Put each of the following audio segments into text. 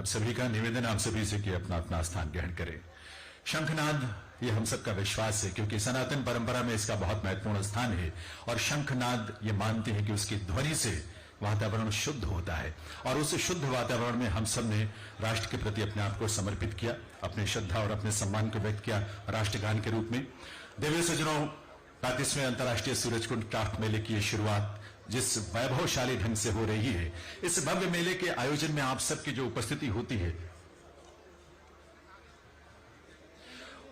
आप सभी का निवेदन आप सभी से कि अपना अपना स्थान ग्रहण करें। शंखनाद ये हम सबका विश्वास है, क्योंकि सनातन परंपरा में इसका बहुत महत्वपूर्ण स्थान है और शंखनाद ये मानते हैं कि उसकी ध्वनि से वातावरण शुद्ध होता है और उस शुद्ध वातावरण में हम सब ने राष्ट्र के प्रति अपने आप को समर्पित किया, अपनी श्रद्धा और अपने सम्मान को व्यक्त किया राष्ट्रगान के रूप में। देवी सज्जनों, 35वें अंतर्राष्ट्रीय सूरजकुंड क्राफ्ट मेले की ये शुरुआत जिस वैभवशाली ढंग से हो रही है, इस भव्य मेले के आयोजन में आप सबकी जो उपस्थिति होती है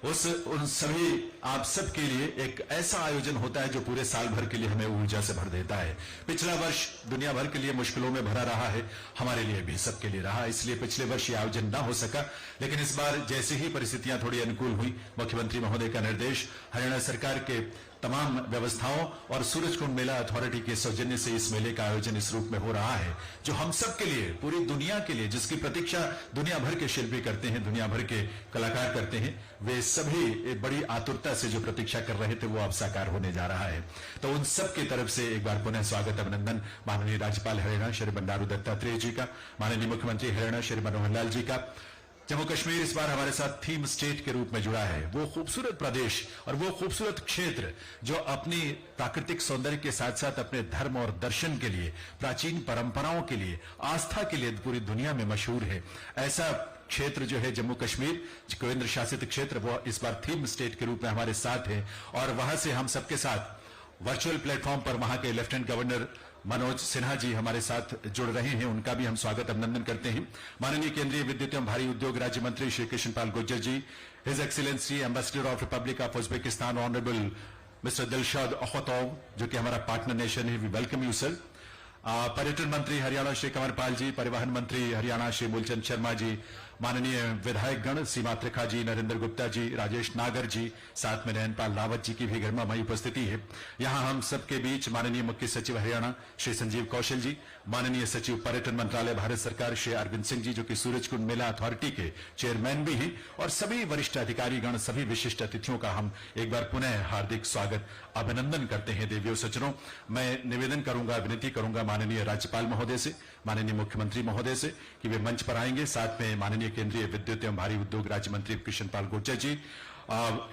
उन सभी आप सब के लिए एक ऐसा आयोजन होता है जो पूरे साल भर के लिए हमें ऊर्जा से भर देता है। पिछला वर्ष दुनिया भर के लिए मुश्किलों में भरा रहा है, हमारे लिए भी सबके लिए रहा, इसलिए पिछले वर्ष ये आयोजन ना हो सका, लेकिन इस बार जैसे ही परिस्थितियां थोड़ी अनुकूल हुई, मुख्यमंत्री महोदय का निर्देश, हरियाणा सरकार के तमाम व्यवस्थाओं और सूरजकुंड मेला अथॉरिटी के सौजन्य से इस मेले का आयोजन इस रूप में हो रहा है जो हम सब के लिए, पूरी दुनिया के लिए, जिसकी प्रतीक्षा दुनिया भर के शिल्पी करते हैं, दुनिया भर के कलाकार करते हैं, वे सभी एक बड़ी आतुरता से जो प्रतीक्षा कर रहे थे वो अब साकार होने जा रहा है। तो उन सब की तरफ से एक बार पुनः स्वागत, अभिनंदन माननीय राज्यपाल हरियाणा श्री बंडारू दत्तात्रेय जी का, माननीय मुख्यमंत्री हरियाणा श्री मनोहर लाल जी का। जम्मू कश्मीर इस बार हमारे साथ थीम स्टेट के रूप में जुड़ा है, वो खूबसूरत प्रदेश और वो खूबसूरत क्षेत्र जो अपनी प्राकृतिक सौंदर्य के साथ साथ अपने धर्म और दर्शन के लिए, प्राचीन परंपराओं के लिए, आस्था के लिए पूरी दुनिया में मशहूर है। ऐसा क्षेत्र जो है जम्मू कश्मीर केंद्र शासित क्षेत्र, वो इस बार थीम स्टेट के रूप में हमारे साथ है और वहां से हम सबके साथ वर्चुअल प्लेटफॉर्म पर वहां के लेफ्टिनेंट गवर्नर मनोज सिन्हा जी हमारे साथ जुड़ रहे हैं, उनका भी हम स्वागत अभिनंदन करते हैं। माननीय केंद्रीय विद्युत एवं भारी उद्योग राज्य मंत्री Shri Krishnapal Gurjar ji, his excellency ambassador of republic of Uzbekistan honourable mister Dilshad Akhatov, जो कि हमारा पार्टनर नेशन है, वी वेलकम यू सर। पर्यटन मंत्री हरियाणा श्री कंवरपाल जी, परिवहन मंत्री हरियाणा श्री मूलचंद शर्मा जी, माननीय विधायक गण सीमा त्रिखा जी, नरेंद्र गुप्ता जी, राजेश नागर जी, साथ में नयनपाल रावत जी की भी गरिमामयी उपस्थिति है। यहाँ हम सबके बीच माननीय मुख्य सचिव हरियाणा श्री संजीव कौशल जी, माननीय सचिव पर्यटन मंत्रालय भारत सरकार श्री अरविंद सिंह जी, जो कि सूरजकुंड मेला अथॉरिटी के चेयरमैन भी हैं, और सभी वरिष्ठ अधिकारी गण, सभी विशिष्ट अतिथियों का हम एक बार पुनः हार्दिक स्वागत अभिनंदन करते हैं। देवियों सज्जनों, मैं निवेदन करूंगा, विनती करूंगा माननीय राज्यपाल महोदय से, माननीय मुख्यमंत्री महोदय से कि वे मंच पर आएंगे, साथ में माननीय केंद्रीय विद्युत एवं भारी उद्योग राज्य मंत्री Krishnapal Gurjar ji,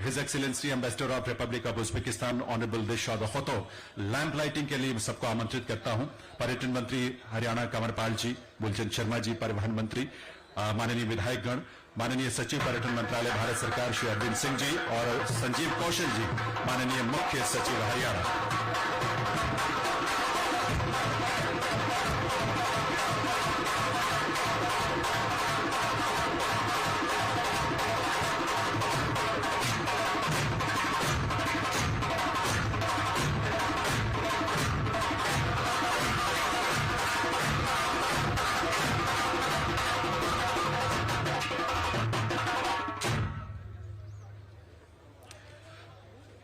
his excellency ambassador of republic of Uzbekistan honourable Dilshad Akhatov. Lamp lighting के लिए सबको आमंत्रित करता हूं। पर्यटन मंत्री हरियाणा कंवरपाल जी, मूलचंद शर्मा जी, परिवहन मंत्री, माननीय विधायक गण, माननीय सचिव पर्यटन मंत्रालय भारत सरकार श्री अरविंद सिंह जी और संजीव कौशल जी, माननीय मुख्य सचिव हरियाणा।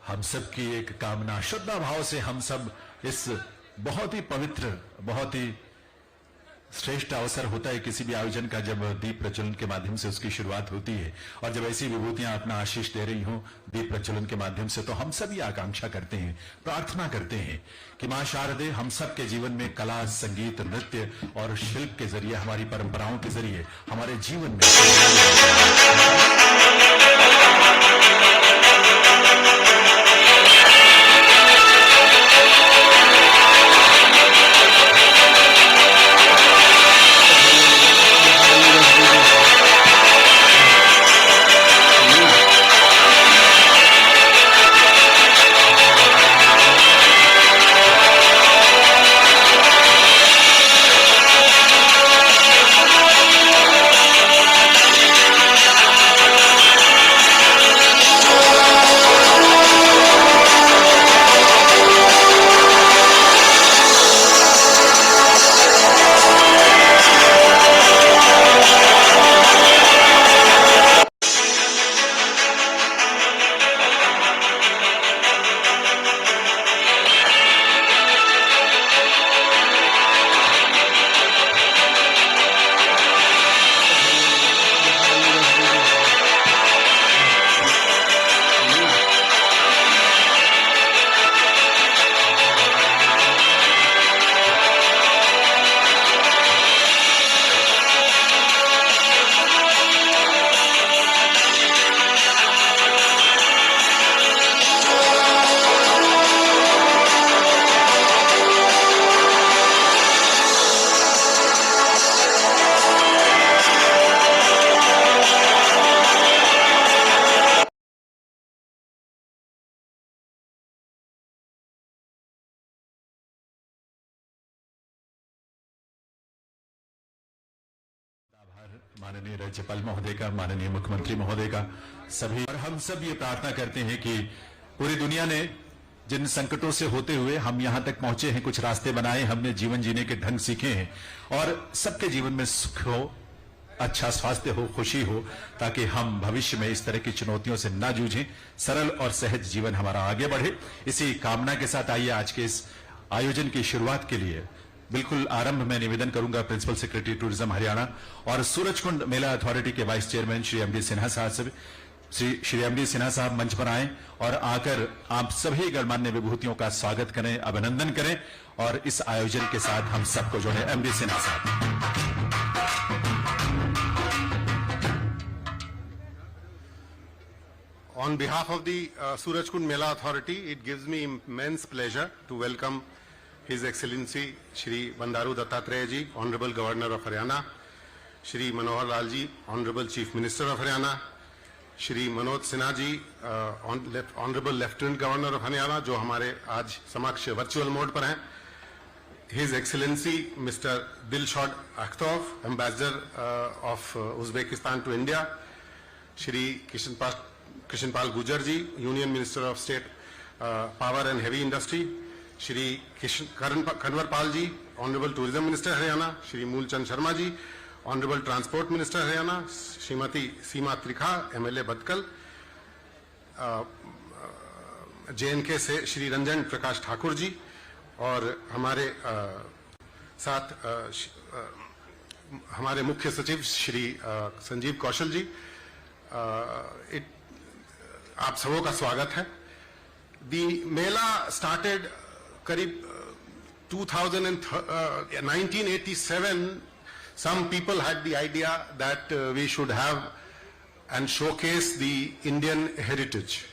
हम सब की एक कामना, श्रद्धा भाव से हम सब इस बहुत ही पवित्र, बहुत ही श्रेष्ठ अवसर होता है किसी भी आयोजन का, जब दीप प्रज्वलन के माध्यम से उसकी शुरुआत होती है और जब ऐसी विभूतियां अपना आशीष दे रही हों दीप प्रज्वलन के माध्यम से, तो हम सब ये आकांक्षा करते हैं, प्रार्थना करते हैं कि मां शारदे हम सब के जीवन में कला, संगीत, नृत्य और शिल्प के जरिए, हमारी परंपराओं के जरिए हमारे जीवन में माननीय राज्यपाल महोदय का, माननीय मुख्यमंत्री महोदय का, सभी, और हम सब ये प्रार्थना करते हैं कि पूरी दुनिया ने जिन संकटों से होते हुए हम यहां तक पहुंचे हैं, कुछ रास्ते बनाए, हमने जीवन जीने के ढंग सीखे हैं, और सबके जीवन में सुख हो, अच्छा स्वास्थ्य हो, खुशी हो, ताकि हम भविष्य में इस तरह की चुनौतियों से ना जूझें, सरल और सहज जीवन हमारा आगे बढ़े। इसी कामना के साथ आइए आज के इस आयोजन की शुरुआत के लिए बिल्कुल आरंभ में निवेदन करूंगा प्रिंसिपल सेक्रेटरी टूरिज्म हरियाणा और सूरजकुंड मेला अथॉरिटी के vice chairman Shri MD Sinha साहब से। श्री एमडी सिन्हा साहब मंच पर आए और आकर आप सभी गणमान्य विभूतियों का स्वागत करें, अभिनंदन करें और इस आयोजन के साथ हम सबको जोड़े। एमडी सिन्हा साहब। On behalf of the Surajkund Mela Authority, it gives me immense pleasure to welcome His Excellency Shri Bandaru Dattatreya Ji, Honorable Governor of Haryana, Shri Manohar Lal Ji, Honorable Chief Minister of Haryana, Shri Manoj Sinha Ji, Honorable Lieutenant Governor of Haryana, जो हमारे आज समक्ष virtual mode पर हैं, His Excellency Mr. Dilshad Akhtov, Ambassador of Uzbekistan to India, Shri Krishanpal Gujar Ji, Union Minister of State Power and Heavy Industry, Shri Kanwar Pal Ji, Honorable Tourism Minister Haryana, Shri Moolchand Sharma Ji, Honorable Transport Minister Haryana, Srimati Seema Trikha, MLA Badkal, JNK से श्री रंजन प्रकाश ठाकुर जी और हमारे साथ हमारे मुख्य सचिव श्री संजीव कौशल जी, आप सबों का स्वागत है। The मेला started करीब 1987. Some people had the idea that we should have and showcase the Indian heritage.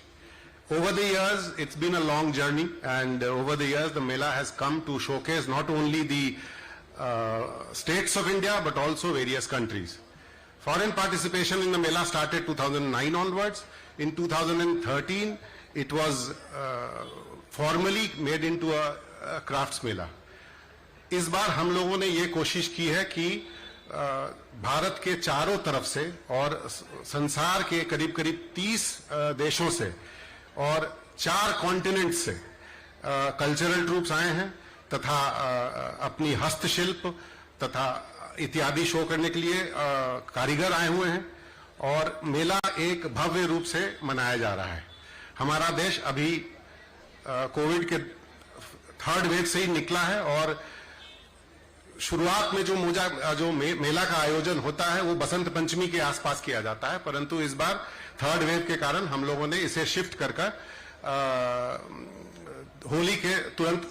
Over the years, it's been a long journey, and over the years, the Mela has come to showcase not only the states of India, but also various countries. Foreign participation in the Mela started 2009 onwards. In 2013, it was formally made into a crafts Mela. इस बार हम लोगों ने ये कोशिश की है कि भारत के चारों तरफ से और संसार के करीब करीब 30 देशों से और 4 कॉन्टिनेंट से कल्चरल ट्रूप्स आए हैं तथा अपनी हस्तशिल्प तथा इत्यादि शो करने के लिए कारीगर आए हुए हैं और मेला एक भव्य रूप से मनाया जा रहा है। हमारा देश अभी कोविड के 3rd वेव से ही निकला है और शुरुआत में जो मेला का आयोजन होता है वो बसंत पंचमी के आसपास किया जाता है, परंतु इस बार 3rd वेव के कारण हम लोगों ने इसे शिफ्ट कर होली के तुरंत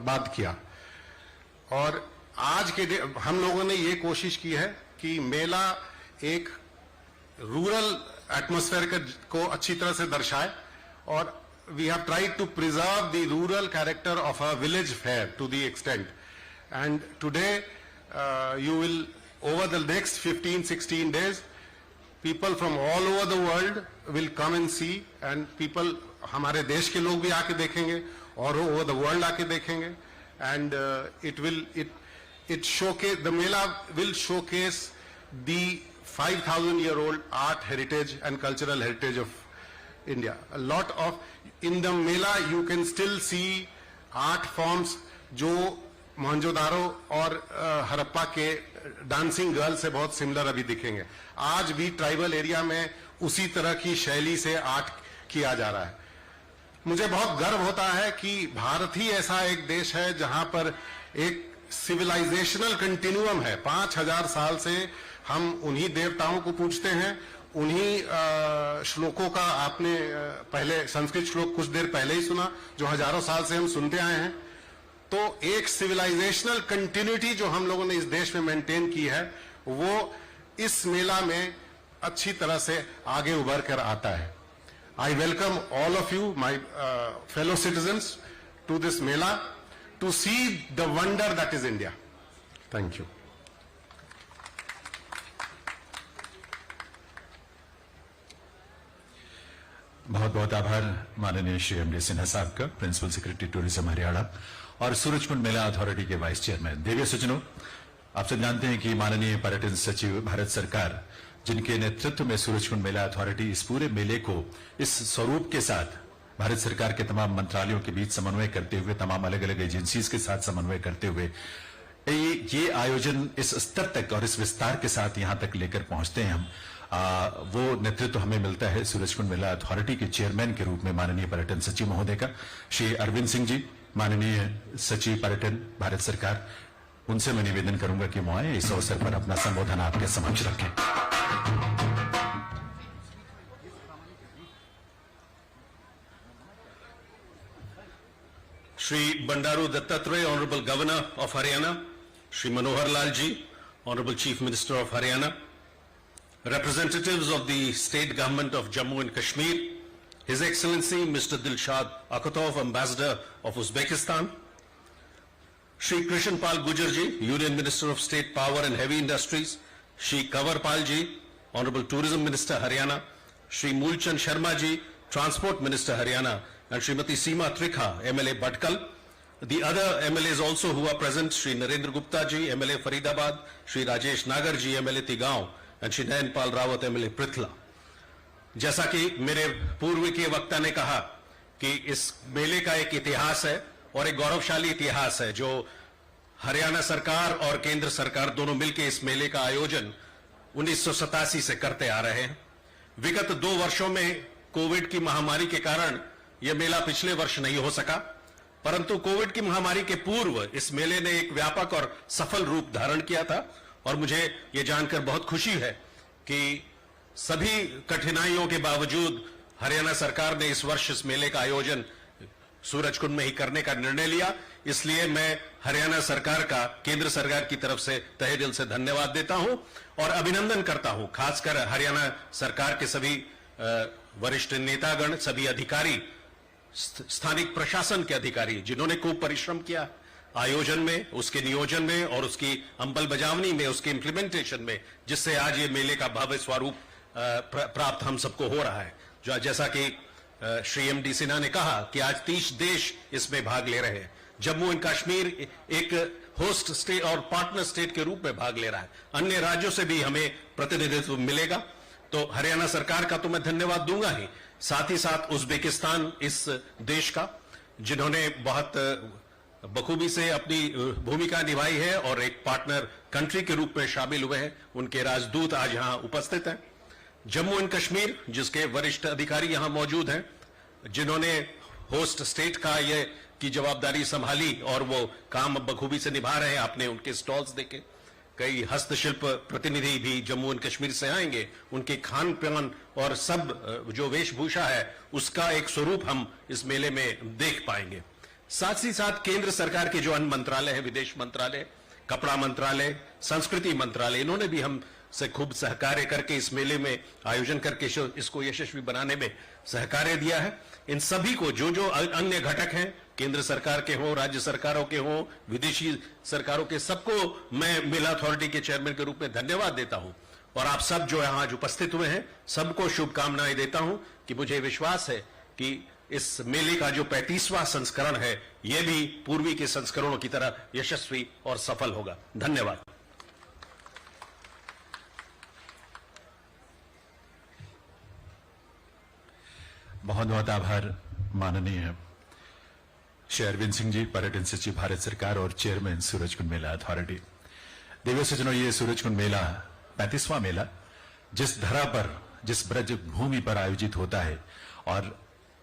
बाद किया। और आज के हम लोगों ने ये कोशिश की है कि मेला एक रूरल एटमॉस्फेयर को अच्छी तरह से दर्शाए और we have tried to preserve the rural character of a village fair to the extent. And today, you will, over the next 15-16 days, people from all over the world will come and see, and people, हमारे देश के लोग भी आके देखेंगे और over the world आके देखेंगे, and it showcase, the Mela will showcase the 5,000-year-old art heritage and cultural heritage of India. A lot of, in the Mela you can still see art forms जो मोहनजोदारो और हड़प्पा के dancing girl से बहुत similar अभी दिखेंगे। आज भी tribal area में उसी तरह की शैली से आर्ट किया जा रहा है। मुझे बहुत गर्व होता है कि भारत ही ऐसा एक देश है जहां पर एक सिविलाइजेशनल कंटिन्यूअम है। 5000 साल से हम उन्हीं देवताओं को पूजते हैं, उन्हीं श्लोकों का आपने पहले संस्कृत श्लोक कुछ देर पहले ही सुना जो हजारों साल से हम सुनते आए हैं। तो एक सिविलाइजेशनल कंटिन्यूटी जो हम लोगों ने इस देश में मेंटेन की है वो इस मेला में अच्छी तरह से आगे उभर कर आता है। I welcome all of you my fellow citizens to this mela to see the wonder that is India. Thank you. बहुत बहुत आभार माननीय श्री एमडी सिन्हा साहब का, प्रिंसिपल सेक्रेटरी टूरिज्म हरियाणा और सूरजकुंड मेला अथॉरिटी के वाइस चेयरमैन। देवी सज्जनों, आप सब जानते हैं कि माननीय पर्यटन सचिव भारत सरकार, जिनके नेतृत्व में सूरजकुंड मेला अथॉरिटी इस पूरे मेले को इस स्वरूप के साथ भारत सरकार के तमाम मंत्रालयों के बीच समन्वय करते हुए, तमाम अलग अलग एजेंसीज के साथ समन्वय करते हुए ये आयोजन इस स्तर तक और इस विस्तार के साथ यहां तक लेकर पहुंचते हैं हम, वो नेतृत्व हमें मिलता है सूरजकुंड मेला अथॉरिटी के चेयरमैन के रूप में माननीय पर्यटन सचिव महोदय का, श्री अरविंद सिंह जी, माननीय सचिव पर्यटन भारत सरकार। उनसे मैं निवेदन करूंगा कि वो आए इस अवसर पर अपना संबोधन आपके समक्ष रखें। Shri Bandaru Dattatreya, Honorable Governor of Haryana, Shri Manohar Lal ji, Honorable Chief Minister of Haryana, representatives of the State Government of Jammu and Kashmir, His Excellency Mr. Dilshad Akotov, Ambassador of Uzbekistan, Shri Krishan Pal Gujar ji, Union Minister of State Power and Heavy Industries, Shri Kanwar Pal ji, Honorable Tourism Minister Haryana, Shri Moolchand Sharma ji, Transport Minister Haryana, and Srimati Seema Trikha, MLA Bhatkal. The other MLAs also who are present, Shri Narendra Gupta ji, MLA Faridabad, Shri Rajesh Nagar ji, MLA Tigaon, and Shri Nayan Pal Rawat, MLA Prithla. जैसा कि मेरे पूर्व के वक्ता ने कहा कि इस मेले का एक इतिहास है और एक गौरवशाली इतिहास है, जो हरियाणा सरकार और केंद्र सरकार दोनों मिलकर इस मेले का आयोजन 1987 से करते आ रहे हैं। विगत 2 वर्षों में कोविड की महामारी के कारण यह मेला पिछले वर्ष नहीं हो सका, परंतु कोविड की महामारी के पूर्व इस मेले ने एक व्यापक और सफल रूप धारण किया था। और मुझे यह जानकर बहुत खुशी है कि सभी कठिनाइयों के बावजूद हरियाणा सरकार ने इस वर्ष इस मेले का आयोजन सूरजकुंड में ही करने का निर्णय लिया। इसलिए मैं हरियाणा सरकार का केंद्र सरकार की तरफ से तहे दिल से धन्यवाद देता हूं और अभिनंदन करता हूं, खासकर हरियाणा सरकार के सभी वरिष्ठ नेतागण, सभी अधिकारी, स्थानिक प्रशासन के अधिकारी, जिन्होंने खूब परिश्रम किया आयोजन में, उसके नियोजन में और उसकी अंमल बजावनी में, उसके इंप्लीमेंटेशन में, जिससे आज ये मेले का भव्य स्वरूप प्राप्त हम सबको हो रहा है। जो जैसा कि श्री एमडी सिन्हा ने कहा कि आज 30 देश इसमें भाग ले रहे हैं। जम्मू एंड कश्मीर एक होस्ट स्टेट और पार्टनर स्टेट के रूप में भाग ले रहा है। अन्य राज्यों से भी हमें प्रतिनिधित्व मिलेगा। तो हरियाणा सरकार का तो मैं धन्यवाद दूंगा ही, साथ ही साथ उज्बेकिस्तान इस देश का, जिन्होंने बहुत बखूबी से अपनी भूमिका निभाई है और एक पार्टनर कंट्री के रूप में शामिल हुए हैं। उनके राजदूत आज यहां उपस्थित हैं। जम्मू एंड कश्मीर, जिसके वरिष्ठ अधिकारी यहां मौजूद हैं, जिन्होंने होस्ट स्टेट का ये की जवाबदारी संभाली और वो काम बखूबी से निभा रहे हैं। आपने उनके स्टॉल्स देखे। कई हस्तशिल्प प्रतिनिधि भी जम्मू एंड कश्मीर से आएंगे। उनके खान पान और सब जो वेशभूषा है उसका एक स्वरूप हम इस मेले में देख पाएंगे। साथ ही साथ केंद्र सरकार के जो अन्य मंत्रालय है, विदेश मंत्रालय, कपड़ा मंत्रालय, संस्कृति मंत्रालय, इन्होंने भी हम से खूब सहकार्य करके इस मेले में आयोजन करके इसको यशस्वी बनाने में सहकार्य दिया है। इन सभी को, जो जो अन्य घटक हैं, केंद्र सरकार के हों, राज्य सरकारों के हों, विदेशी सरकारों के, सबको मैं मेला अथॉरिटी के चेयरमैन के रूप में धन्यवाद देता हूं। और आप सब जो यहां आज उपस्थित हुए हैं, सबको शुभकामनाएं देता हूं कि मुझे विश्वास है कि इस मेले का जो 35वां संस्करण है, यह भी पूर्वी के संस्करणों की तरह यशस्वी और सफल होगा। धन्यवाद। बहुत बहुत आभार माननीय श्री अरविंद सिंह जी, पर्यटन सचिव भारत सरकार और चेयरमैन सूरजकुंड मेला अथॉरिटी। देवी सज्जनों, ये सूरजकुंड मेला 35वां मेला जिस धरा पर, जिस ब्रज भूमि पर आयोजित होता है और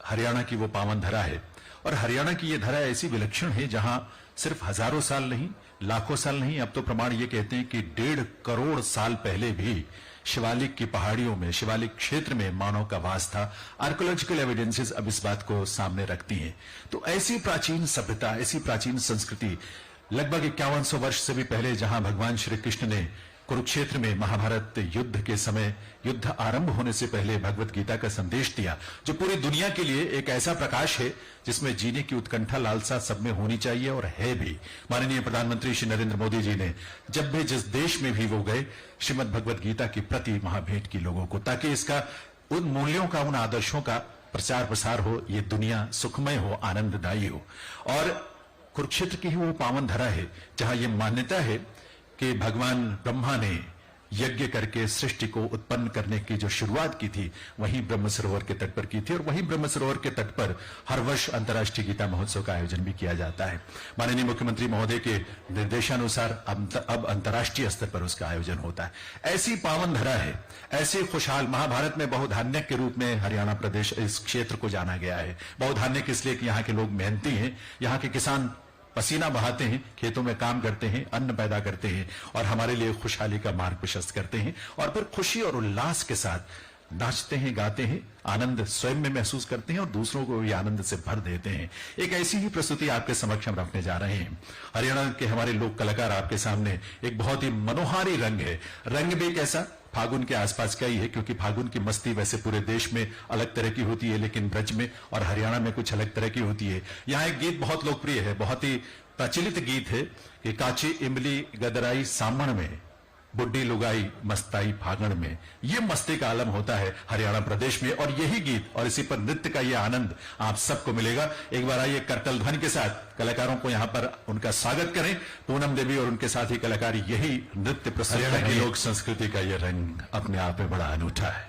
हरियाणा की वो पावन धरा है। और हरियाणा की ये धरा ऐसी विलक्षण है जहां सिर्फ हजारों साल नहीं, लाखों साल नहीं, अब तो प्रमाण ये कहते हैं कि 1.5 करोड़ साल पहले भी शिवालिक की पहाड़ियों में, शिवालिक क्षेत्र में मानव का वास था। आर्कोलॉजिकल एविडेंसेस अब इस बात को सामने रखती हैं। तो ऐसी प्राचीन सभ्यता, ऐसी प्राचीन संस्कृति लगभग 5100 वर्ष से भी पहले, जहां भगवान श्री कृष्ण ने कुरुक्षेत्र में महाभारत युद्ध के समय, युद्ध आरंभ होने से पहले भगवत गीता का संदेश दिया, जो पूरी दुनिया के लिए एक ऐसा प्रकाश है जिसमें जीने की उत्कंठा, लालसा सब में होनी चाहिए और है भी। माननीय प्रधानमंत्री श्री नरेंद्र मोदी जी ने जब भी जिस देश में भी वो गए, श्रीमद भगवत गीता की प्रति वहां भेंट की लोगों को, ताकि इसका, उन मूल्यों का, उन आदर्शों का प्रचार प्रसार हो, ये दुनिया सुखमय हो, आनंददायी हो। और कुरुक्षेत्र की ही वो पावन धरा है जहां ये मान्यता है कि भगवान ब्रह्मा ने यज्ञ करके सृष्टि को उत्पन्न करने की जो शुरुआत की थी वहीं ब्रह्म सरोवर के तट पर की थी और वहीं ब्रह्म सरोवर के तट पर हर वर्ष अंतर्राष्ट्रीय गीता महोत्सव का आयोजन भी किया जाता है। माननीय मुख्यमंत्री महोदय के निर्देशानुसार अब अंतर्राष्ट्रीय स्तर पर उसका आयोजन होता है। ऐसी पावन धरा है, ऐसी खुशहाल, महाभारत में बहुधान्य के रूप में हरियाणा प्रदेश इस क्षेत्र को जाना गया है। बहुधान्य इसलिए कि यहाँ के लोग मेहनती हैं, यहाँ के किसान पसीना बहाते हैं, खेतों में काम करते हैं, अन्न पैदा करते हैं और हमारे लिए खुशहाली का मार्ग प्रशस्त करते हैं और फिर खुशी और उल्लास के साथ नाचते हैं, गाते हैं, आनंद स्वयं में महसूस करते हैं और दूसरों को भी आनंद से भर देते हैं। एक ऐसी ही प्रस्तुति आपके समक्ष हम रखने जा रहे हैं। हरियाणा के हमारे लोक कलाकार आपके सामने एक बहुत ही मनोहारी रंग है। रंग भी कैसा? फागुन के आसपास का ही है, क्योंकि फागुन की मस्ती वैसे पूरे देश में अलग तरह की होती है, लेकिन ब्रज में और हरियाणा में कुछ अलग तरह की होती है। यहाँ एक गीत बहुत लोकप्रिय है, बहुत ही प्रचलित गीत है कि काची इमली गदराई सामण में, बुड्ढी लुगाई मस्ताई फागण में। ये मस्ती का आलम होता है हरियाणा प्रदेश में और यही गीत और इसी पर नृत्य का ये आनंद आप सबको मिलेगा। एक बार आइए करतल ध्वनि के साथ कलाकारों को यहां पर उनका स्वागत करें। पूनम देवी और उनके साथ ही कलाकार यही नृत्य प्रस्तुत हरियाणा की लोक संस्कृति का यह रंग अपने आप में बड़ा अनूठा है।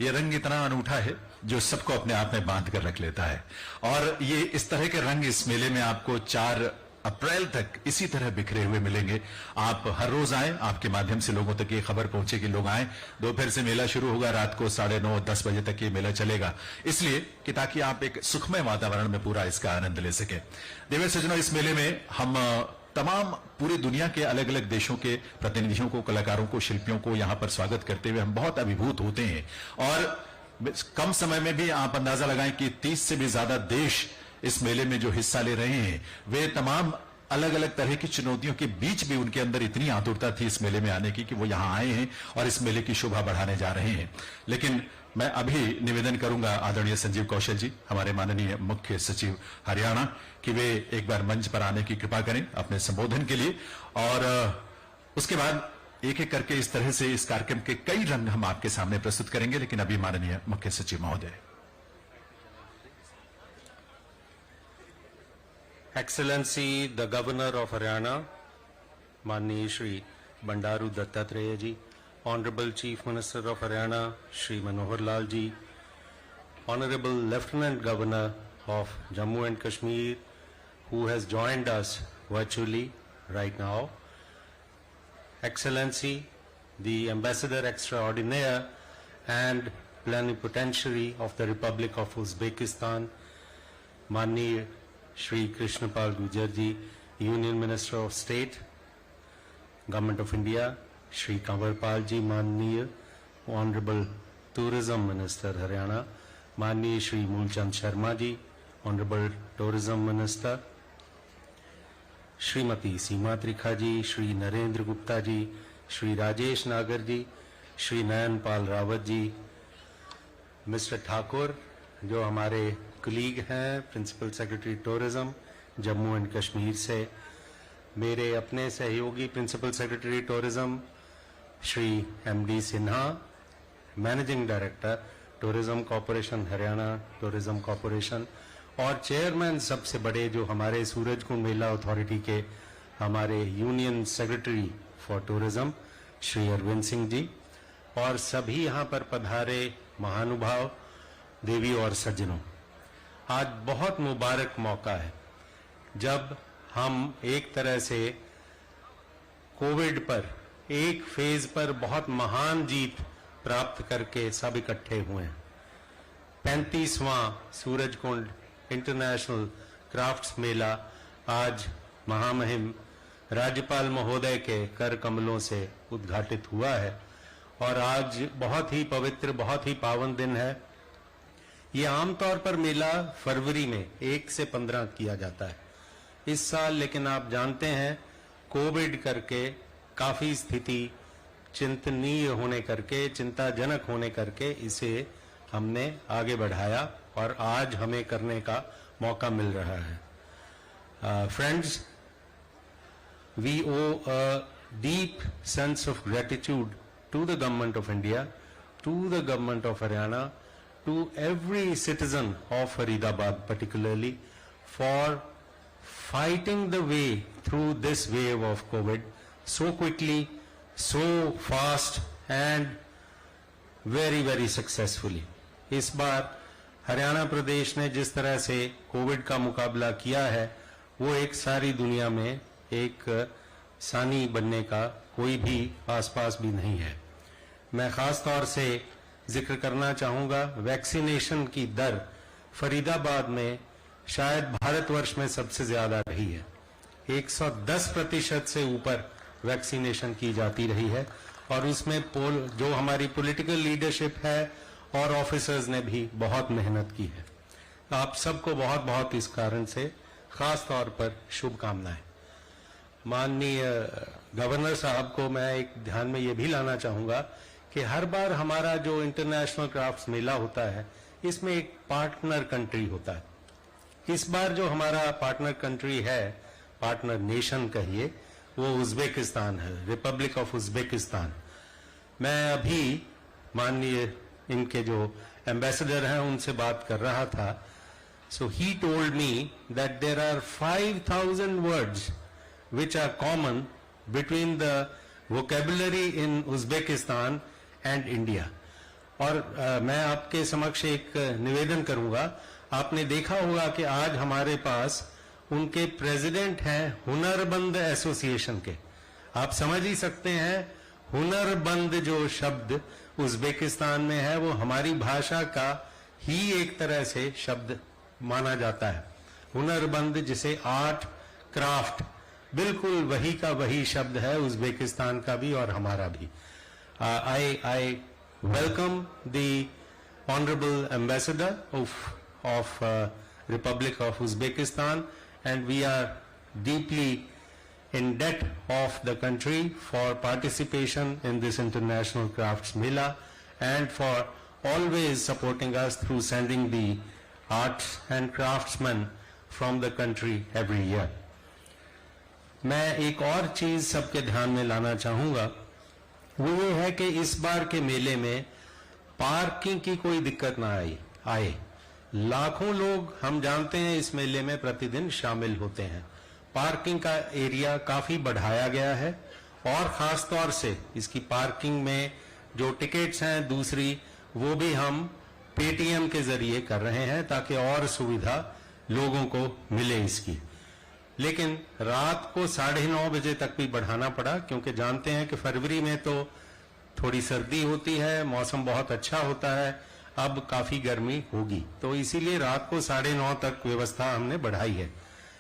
ये रंग इतना अनूठा है जो सबको अपने आप में बांध कर रख लेता है और ये इस तरह के रंग इस मेले में आपको 4 अप्रैल तक इसी तरह बिखरे हुए मिलेंगे। आप हर रोज आए, आपके माध्यम से लोगों तक ये खबर पहुंचे कि लोग आए। दोपहर से मेला शुरू होगा, रात को 9:30-10 बजे तक ये मेला चलेगा, इसलिए कि ताकि आप एक सुखमय वातावरण में पूरा इसका आनंद ले सके। देवी सज्जनों, इस मेले में हम तमाम पूरी दुनिया के अलग अलग देशों के प्रतिनिधियों को, कलाकारों को, शिल्पियों को यहां पर स्वागत करते हुए हम बहुत अभिभूत होते हैं और कम समय में भी आप अंदाजा लगाएं कि 30 से भी ज्यादा देश इस मेले में जो हिस्सा ले रहे हैं, वे तमाम अलग अलग तरह की चुनौतियों के बीच भी उनके अंदर इतनी आतुरता थी इस मेले में आने की कि वो यहां आए हैं और इस मेले की शोभा बढ़ाने जा रहे हैं। लेकिन मैं अभी निवेदन करूंगा आदरणीय संजीव कौशल जी, हमारे माननीय मुख्य सचिव हरियाणा, कि वे एक बार मंच पर आने की कृपा करें अपने संबोधन के लिए और उसके बाद एक एक करके इस तरह से इस कार्यक्रम के कई रंग हम आपके सामने प्रस्तुत करेंगे। लेकिन अभी माननीय मुख्य सचिव महोदय। Excellency, the Governor of Haryana, Manni Shri Bandaru Dattatreya ji, Honorable Chief Minister of Haryana, Shri Manohar Lal ji, Honorable Lieutenant Governor of Jammu and Kashmir, who has joined us virtually right now, Excellency, the Ambassador Extraordinaire and Plenipotentiary of the Republic of Uzbekistan, Manni Shri Krishnapal Gujjar ji, Union Minister of State, Government of India, Shri Kanwarpal ji, Manniya Honorable Tourism Minister Haryana, Manniya Shri Moolchand Sharma ji, Honorable Tourism Minister, Shrimati Seema Trikha ji, Shri Narendra Gupta ji, Shri Rajesh Nagar ji, Shri Nayanpal Rawat ji, Mr. Thakur, जो हमारे colleague हैं principal secretary tourism Jammu and Kashmir से, मेरे अपने सहयोगी principal secretary tourism Shri MD Sinha, managing director tourism corporation Haryana tourism corporation, और chairman सबसे बड़े जो हमारे सूरजकुंड मेला अथॉरिटी के हमारे union secretary for tourism Shri Arvind Singh ji, और सभी यहाँ पर पधारे महानुभाव, देवी और सज्जनों, आज बहुत मुबारक मौका है जब हम एक तरह से कोविड पर एक फेज पर बहुत महान जीत प्राप्त करके सब इकट्ठे हुए हैं। 35वां सूरजकुंड इंटरनेशनल क्राफ्ट्स मेला आज महामहिम राज्यपाल महोदय के कर कमलों से उद्घाटित हुआ है और आज बहुत ही पवित्र, बहुत ही पावन दिन है। ये आमतौर पर मेला फरवरी में 1 से 15 किया जाता है इस साल, लेकिन आप जानते हैं कोविड करके काफी स्थिति चिंतनीय होने करके, चिंताजनक होने करके इसे हमने आगे बढ़ाया और आज हमें करने का मौका मिल रहा है। Friends, we owe a deep sense of gratitude to the Government of India, to the Government of Haryana, to every citizen of Faridabad particularly for fighting the way through this wave of COVID so quickly, so fast and very, very successfully. इस बार हरियाणा प्रदेश ने जिस तरह से Covid का मुकाबला किया है वो एक सारी दुनिया में एक सानी बनने का कोई भी आसपास भी नहीं है। मैं खास तौर से जिक्र करना चाहूँगा वैक्सीनेशन की दर फरीदाबाद में शायद भारतवर्ष में सबसे ज़्यादा रही है। 110% से ऊपर वैक्सीनेशन की जाती रही है और उसमें जो हमारी पॉलिटिकल लीडरशिप है और ऑफिसर्स ने भी बहुत मेहनत की है। आप सबको बहुत बहुत इस कारण से खास तौर पर शुभकामनाएं। माननीय गवर्नर साहब को मैं एक ध्यान में ये भी लाना चाहूँगा कि हर बार हमारा जो इंटरनेशनल क्राफ्ट्स मेला होता है इसमें एक पार्टनर कंट्री होता है। इस बार जो हमारा पार्टनर कंट्री है, पार्टनर नेशन कहिए, वो उज्बेकिस्तान है, रिपब्लिक ऑफ उज्बेकिस्तान। मैं अभी माननीय इनके जो एम्बेसडर हैं उनसे बात कर रहा था। So he told me that there are 5000 words which are common between the vocabulary in Uzbekistan and India. और मैं आपके समक्ष एक निवेदन करूंगा। आपने देखा होगा कि आज हमारे पास उनके प्रेसिडेंट हैं हुनरबंद एसोसिएशन के। आप समझ ही सकते हैं हुनरबंद जो शब्द उज्बेकिस्तान में है वो हमारी भाषा का ही एक तरह से शब्द माना जाता है। हुनरबंद जिसे आर्ट क्राफ्ट बिल्कुल वही का वही शब्द है उज्बेकिस्तान का भी और हमारा भी। I welcome the honorable ambassador of Republic of Uzbekistan, and we are deeply in debt of the country for participation in this international crafts mela and for always supporting us through sending the arts and craftsmen from the country every year. मैं एक और चीज सबके ध्यान में लाना चाहूंगा, वो ये है कि इस बार के मेले में पार्किंग की कोई दिक्कत ना आए। लाखों लोग हम जानते हैं इस मेले में प्रतिदिन शामिल होते हैं। पार्किंग का एरिया काफी बढ़ाया गया है और खास तौर से इसकी पार्किंग में जो टिकट्स हैं दूसरी वो भी हम पेटीएम के जरिए कर रहे हैं ताकि और सुविधा लोगों को मिले इसकी। लेकिन रात को 9:30 बजे तक भी बढ़ाना पड़ा क्योंकि जानते हैं कि फरवरी में तो थोड़ी सर्दी होती है, मौसम बहुत अच्छा होता है, अब काफी गर्मी होगी, तो इसीलिए रात को 9:30 तक व्यवस्था हमने बढ़ाई है।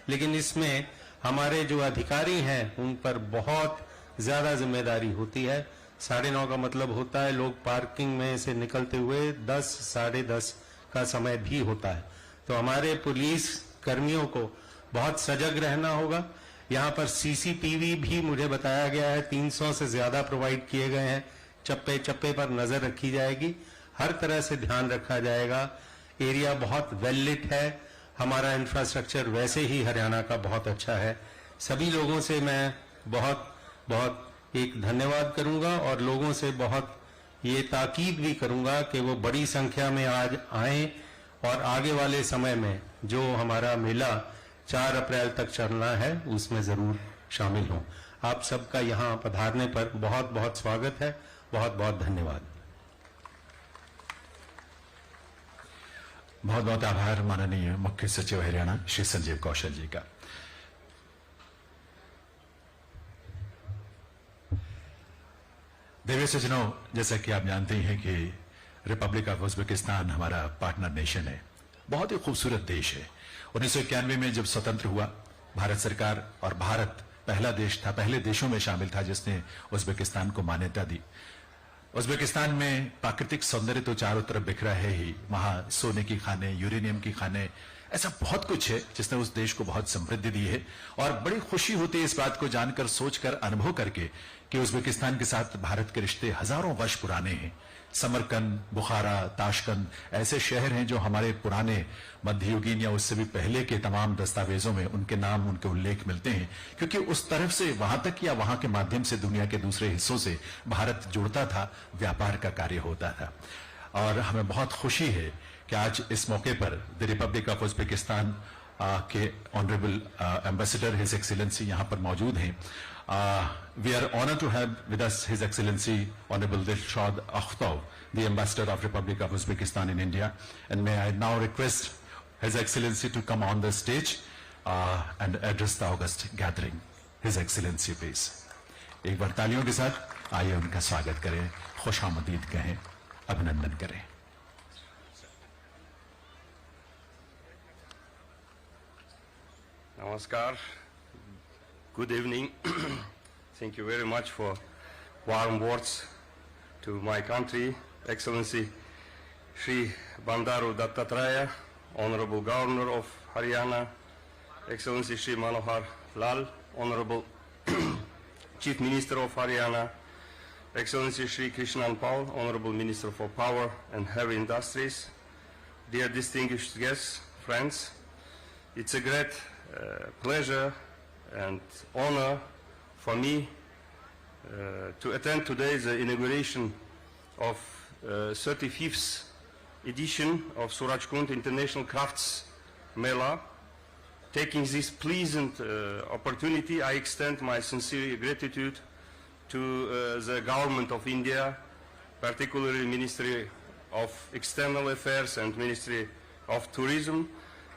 लेकिन इसमें हमारे जो अधिकारी हैं उन पर बहुत ज्यादा जिम्मेदारी होती है। 9:30 का मतलब होता है लोग पार्किंग में से निकलते हुए 10 साढ़े 10 का समय भी होता है। तो हमारे पुलिस कर्मियों को बहुत सजग रहना होगा। यहाँ पर सीसीटीवी भी मुझे बताया गया है 300 से ज्यादा प्रोवाइड किए गए हैं। चप्पे चप्पे पर नजर रखी जाएगी, हर तरह से ध्यान रखा जाएगा। एरिया बहुत वेल लिट है, हमारा इंफ्रास्ट्रक्चर वैसे ही हरियाणा का बहुत अच्छा है। सभी लोगों से मैं बहुत बहुत एक धन्यवाद करूंगा और लोगों से बहुत ये ताकीद भी करूंगा कि वो बड़ी संख्या में आज आए और आगे वाले समय में जो हमारा मेला 4 अप्रैल तक चलना है उसमें जरूर शामिल हों। आप सबका यहाँ पधारने पर बहुत बहुत स्वागत है। बहुत बहुत धन्यवाद। बहुत बहुत आभार माननीय मुख्य सचिव हरियाणा श्री संजीव कौशल जी का। देवी सज्जनों, जैसा कि आप जानते हैं कि रिपब्लिक ऑफ उज्बेकिस्तान हमारा पार्टनर नेशन है, बहुत ही खूबसूरत देश है। 1991 में जब स्वतंत्र हुआ, भारत सरकार और भारत पहला देश था, पहले देशों में शामिल था जिसने उज्बेकिस्तान को मान्यता दी। उज्बेकिस्तान में प्राकृतिक सौंदर्य तो चारों तरफ बिखरा है ही, वहां सोने की खाने, यूरेनियम की खाने, ऐसा बहुत कुछ है जिसने उस देश को बहुत समृद्धि दी है। और बड़ी खुशी होती है इस बात को जानकर, सोचकर, अनुभव करके कि उज्बेकिस्तान के साथ भारत के रिश्ते हजारों वर्ष पुराने हैं। समरकंद, बुखारा, ताशकंद ऐसे शहर हैं जो हमारे पुराने मध्ययुगीन या उससे भी पहले के तमाम दस्तावेजों में उनके नाम, उनके उल्लेख मिलते हैं, क्योंकि उस तरफ से वहां तक या वहां के माध्यम से दुनिया के दूसरे हिस्सों से भारत जुड़ता था, व्यापार का कार्य होता था। और हमें बहुत खुशी है कि आज इस मौके पर द रिपब्लिक ऑफ उज्बेकिस्तान के ऑनरेबल एम्बेसडर हिज एक्सीलेंसी यहाँ पर मौजूद हैं. We are honored to have with us His Excellency Honorable Dilshad Akhtov, the Ambassador of Republic of Uzbekistan in India. And may I now request His Excellency to come on the stage and address the August gathering. His Excellency, please. एक बार तालियों के साथ आइए उनका स्वागत करें, खुशामदीद कहें, अभिनंदन करें. Namaskar. Good evening. Thank you very much for warm words to my country. Excellency Shri Bandaru Dattatreya, Honorable Governor of Haryana, Excellency Shri Manohar Lal, Honorable Chief Minister of Haryana, Excellency Shri Krishnan Paul, Honorable Minister for Power and Heavy Industries, dear distinguished guests, friends, it's a great pleasure and honor for me to attend today the inauguration of 35th edition of Surajkund International Crafts Mela. Taking this pleasant opportunity, I extend my sincere gratitude to the Government of India, particularly Ministry of External Affairs and Ministry of Tourism,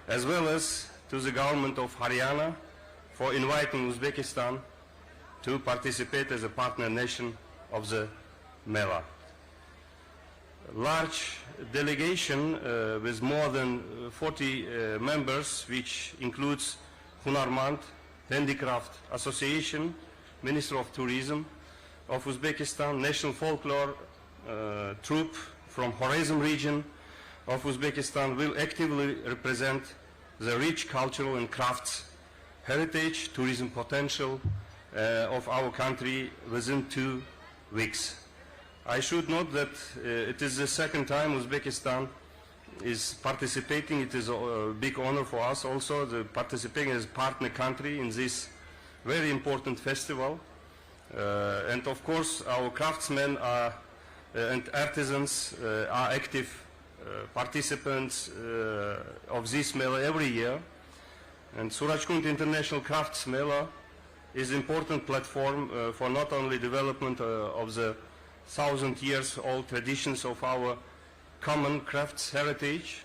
as well as to the Government of Haryana for inviting Uzbekistan to participate as a partner nation of the Mela. Large delegation with more than 40 members, which includes Hunarmand, Handicraft Association, Minister of Tourism of Uzbekistan, National Folklore Troupe from Horizm region of Uzbekistan, will actively represent the rich cultural and crafts heritage, tourism potential of our country within 2 weeks. I should note that it is the second time Uzbekistan is participating. It is a big honor for us also, participating as partner country in this very important festival. And of course, our craftsmen and artisans are active participants of this Mela every year. And Surajkund International Crafts Mela is an important platform for not only development of the 1,000 years old traditions of our common crafts heritage,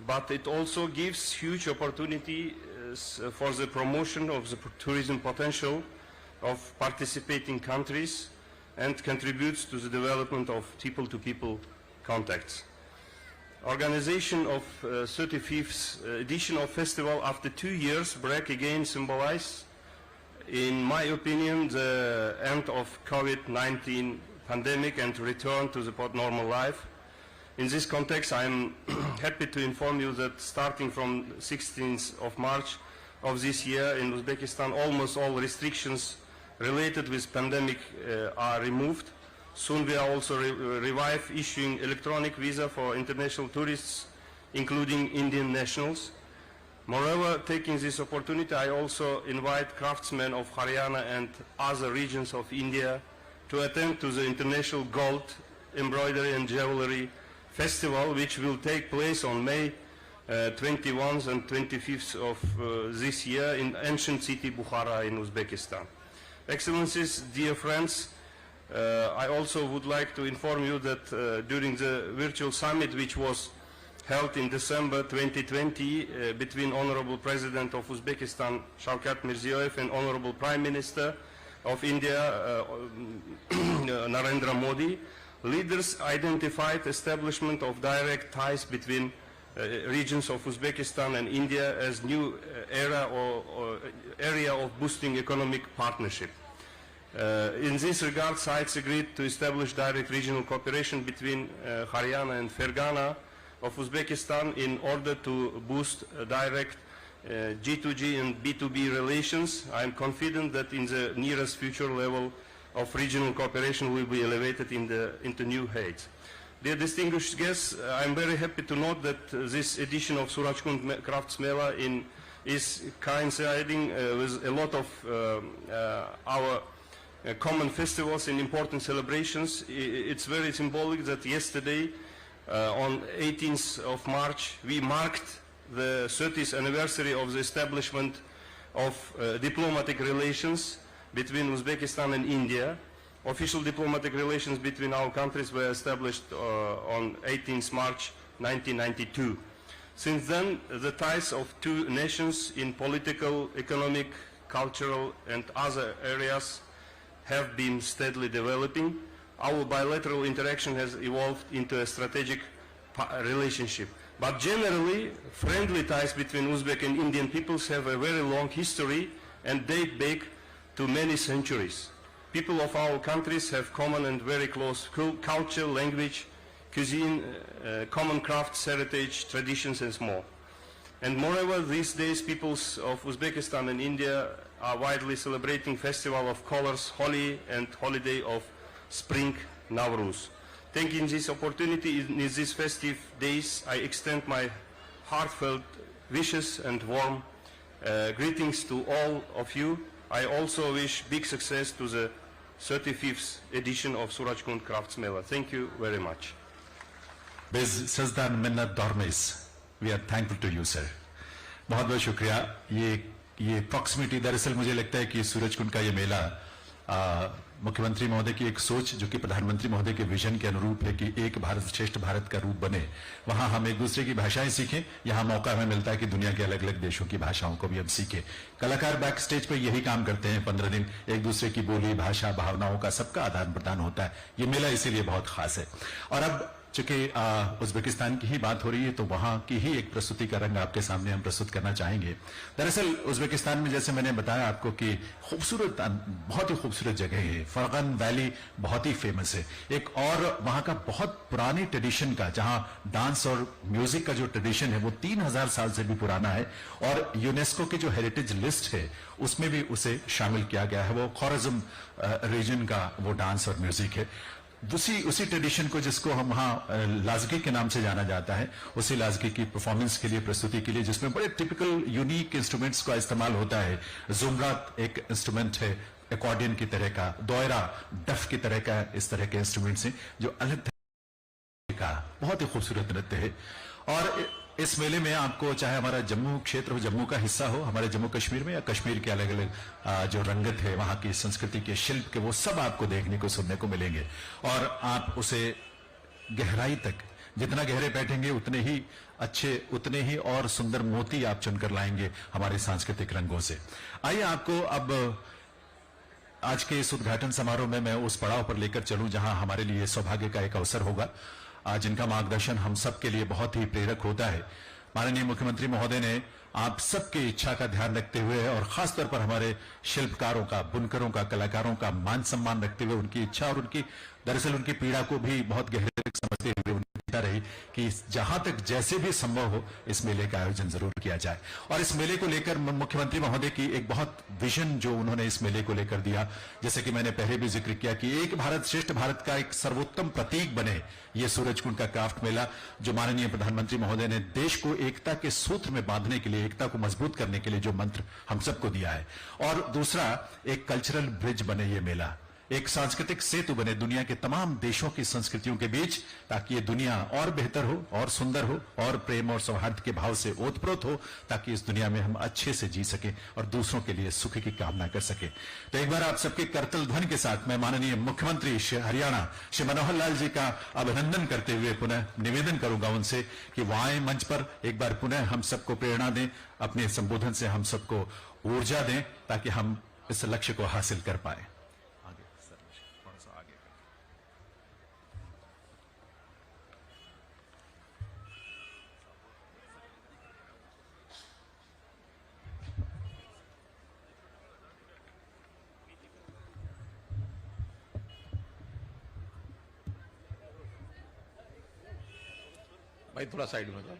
but it also gives huge opportunity for the promotion of the tourism potential of participating countries and contributes to the development of people-to-people contacts. Organization of 35th edition of festival after 2 years break again symbolize, in my opinion, the end of COVID-19 pandemic and return to the normal life. In this context, I am happy to inform you that starting from 16th of March of this year in Uzbekistan, almost all restrictions related with pandemic are removed. Soon we are also revive issuing electronic visa for international tourists, including Indian nationals. Moreover, taking this opportunity, I also invite craftsmen of Haryana and other regions of India to attend to the International Gold Embroidery and Jewelry Festival, which will take place on May 21st and 25th of this year in ancient city Bukhara in Uzbekistan. Excellencies, dear friends, I also would like to inform you that during the virtual summit which was held in December 2020 between Honorable President of Uzbekistan Shavkat Mirziyoyev and Honorable Prime Minister of India Narendra Modi, leaders identified establishment of direct ties between regions of Uzbekistan and India as new area of boosting economic partnership. In this regard, sides agreed to establish direct regional cooperation between Haryana and Fergana of Uzbekistan in order to boost direct G2G and B2B relations. I am confident that in the nearest future level of regional cooperation will be elevated into new heights. Dear distinguished guests, I am very happy to note that this edition of Surajkund Crafts Mela is coinciding with a lot of our common festivals and important celebrations. It's very symbolic that yesterday On 18th of March, we marked the 30th anniversary of the establishment of diplomatic relations between Uzbekistan and India. Official diplomatic relations between our countries were established on 18th March 1992. Since then, the ties of two nations in political, economic, cultural and other areas have been steadily developing. Our bilateral interaction has evolved into a strategic relationship. But generally, friendly ties between Uzbek and Indian peoples have a very long history and date back to many centuries. People of our countries have common and very close culture, language, cuisine, common crafts, heritage, traditions and more. And moreover, these days peoples of Uzbekistan and India are widely celebrating festival of colors, Holi, and holiday of spring, Nowruz. Taking this opportunity in these festive days, I extend my heartfelt wishes and warm greetings to all of you. I also wish big success to the 35th edition of Surajkund Crafts Mela. Thank you very much. Biz Sazdan Minnat Dormes, we are thankful to you, sir. बहुत बहुत शुक्रिया। ये proximity, दरअसल मुझे लगता है कि सूरजकुंड का ये मेला मुख्यमंत्री महोदय की एक सोच, जो कि प्रधानमंत्री महोदय के विजन के अनुरूप है कि एक भारत श्रेष्ठ भारत का रूप बने, वहां हम एक दूसरे की भाषाएं सीखें। यहाँ मौका हमें मिलता है कि दुनिया के अलग अलग देशों की भाषाओं को भी हम सीखें। कलाकार बैक स्टेज पर यही काम करते हैं, 15 दिन एक दूसरे की बोली, भाषा, भावनाओं का सबका आदान प्रदान होता है। ये मेला इसीलिए बहुत खास है। और अब चूंकि उज्बेकिस्तान की ही बात हो रही है, तो वहां की ही एक प्रस्तुति का रंग आपके सामने हम प्रस्तुत करना चाहेंगे। दरअसल उज्बेकिस्तान में, जैसे मैंने बताया आपको, कि खूबसूरत, बहुत ही खूबसूरत जगह है। फरगन वैली बहुत ही फेमस है। एक और वहां का बहुत पुरानी ट्रेडिशन का, जहां डांस और म्यूजिक का जो ट्रेडिशन है वो 3000 साल से भी पुराना है, और यूनेस्को की जो हेरिटेज लिस्ट है उसमें भी उसे शामिल किया गया है। वो ख्वारिज़्म रीजन का वो डांस और म्यूजिक है। उसी ट्रेडिशन को, जिसको हम वहां लाजगी के नाम से जाना जाता है, उसी लाजगी की परफॉर्मेंस के लिए, प्रस्तुति के लिए, जिसमें बड़े टिपिकल यूनिक इंस्ट्रूमेंट्स का इस्तेमाल होता है। जुमरात एक इंस्ट्रूमेंट है, एकॉर्डियन की तरह का, दोयरा डफ की तरह का, इस तरह के इंस्ट्रूमेंट्स हैं जो अलग तरह का बहुत ही खूबसूरत नृत्य है। और इस मेले में आपको, चाहे हमारा जम्मू क्षेत्र हो, जम्मू का हिस्सा हो, हमारे जम्मू कश्मीर में, या कश्मीर के अलग अलग जो रंगत है, वहां की संस्कृति के शिल्प के, वो सब आपको देखने को, सुनने को मिलेंगे। और आप उसे गहराई तक जितना गहरे बैठेंगे उतने ही अच्छे, उतने ही और सुंदर मोती आप चुनकर लाएंगे हमारे सांस्कृतिक रंगों से। आइए आपको अब आज के इस उद्घाटन समारोह में मैं उस पड़ाव पर लेकर चलूं जहां हमारे लिए सौभाग्य का एक अवसर होगा, जिनका मार्गदर्शन हम सबके लिए बहुत ही प्रेरक होता है। माननीय मुख्यमंत्री महोदय ने आप सबकी इच्छा का ध्यान रखते हुए, और खासतौर पर हमारे शिल्पकारों का, बुनकरों का, कलाकारों का मान सम्मान रखते हुए, उनकी इच्छा और उनकी, दरअसल उनकी पीड़ा को भी बहुत गहरे तक समझते हुए उनकी इच्छा रही कि जहां तक जैसे भी संभव हो इस मेले का आयोजन जरूर किया जाए। और इस मेले को लेकर मुख्यमंत्री महोदय की एक बहुत विजन जो उन्होंने इस मेले को लेकर दिया, जैसे कि मैंने पहले भी जिक्र किया, कि एक भारत श्रेष्ठ भारत का एक सर्वोत्तम प्रतीक बने ये सूरजकुंड का क्राफ्ट मेला, जो माननीय प्रधानमंत्री महोदय ने देश को एकता के सूत्र में बांधने के लिए, एकता को मजबूत करने के लिए जो मंत्र हम सबको दिया है। और दूसरा, एक कल्चरल ब्रिज बने ये मेला, एक सांस्कृतिक सेतु बने दुनिया के तमाम देशों की संस्कृतियों के बीच, ताकि ये दुनिया और बेहतर हो, और सुंदर हो, और प्रेम और सौहार्द के भाव से ओतप्रोत हो, ताकि इस दुनिया में हम अच्छे से जी सके और दूसरों के लिए सुख की कामना कर सके। तो एक बार आप सबके करतल ध्वनि के साथ मैं माननीय मुख्यमंत्री श्री हरियाणा श्री मनोहर लाल जी का अभिनंदन करते हुए पुनः निवेदन करूंगा उनसे कि वो आए मंच पर, एक बार पुनः हम सबको प्रेरणा दें, अपने संबोधन से हम सबको ऊर्जा दें, ताकि हम इस लक्ष्य को हासिल कर पाए। भाई थोड़ा साइड में जाओ।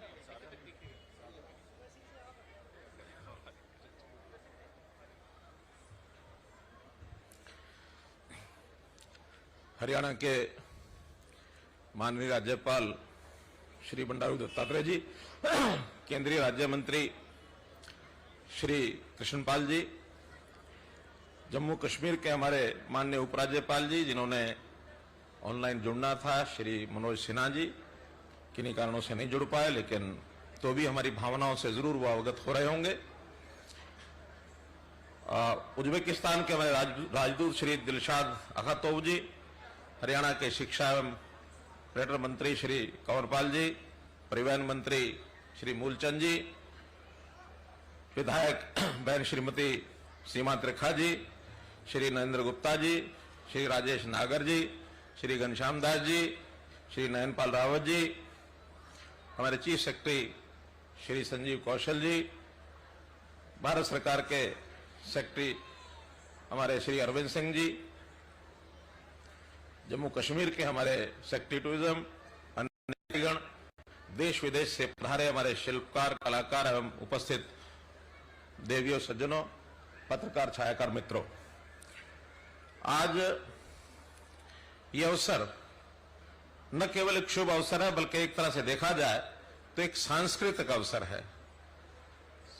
हरियाणा के माननीय राज्यपाल श्री बंडारू दत्तात्रेय जी, केंद्रीय राज्य मंत्री श्री कृष्णपाल जी, जम्मू कश्मीर के हमारे माननीय उपराज्यपाल जी जिन्होंने ऑनलाइन जुड़ना था, श्री मनोज सिन्हा जी, किन्हीं कारणों से नहीं जुड़ पाए, लेकिन तो भी हमारी भावनाओं से जरूर वो अवगत हो रहे होंगे। उज्बेकिस्तान के हमारे राजदूत श्री दिलशाद अखातोव जी, हरियाणा के शिक्षा एवं पर्यटन मंत्री श्री कंवरपाल जी, परिवहन मंत्री श्री मूलचंद जी, विधायक बहन श्रीमती सीमा त्रिखा जी, श्री नरेंद्र गुप्ता जी, श्री राजेश नागर जी, श्री घनश्याम दास जी, श्री नयनपाल रावत जी, हमारे चीफ सेक्रेटरी श्री संजीव कौशल जी, भारत सरकार के सेक्रेटरी हमारे श्री अरविंद सिंह जी, जम्मू कश्मीर के हमारे सेक्रेटरी टूरिज्म, अन्य गण, देश विदेश से पधारे हमारे शिल्पकार, कलाकार एवं उपस्थित देवियों, सज्जनों, पत्रकार, छायाकार मित्रों, आज यह अवसर न केवल एक शुभ अवसर है, बल्कि एक तरह से देखा जाए तो एक सांस्कृतिक अवसर है।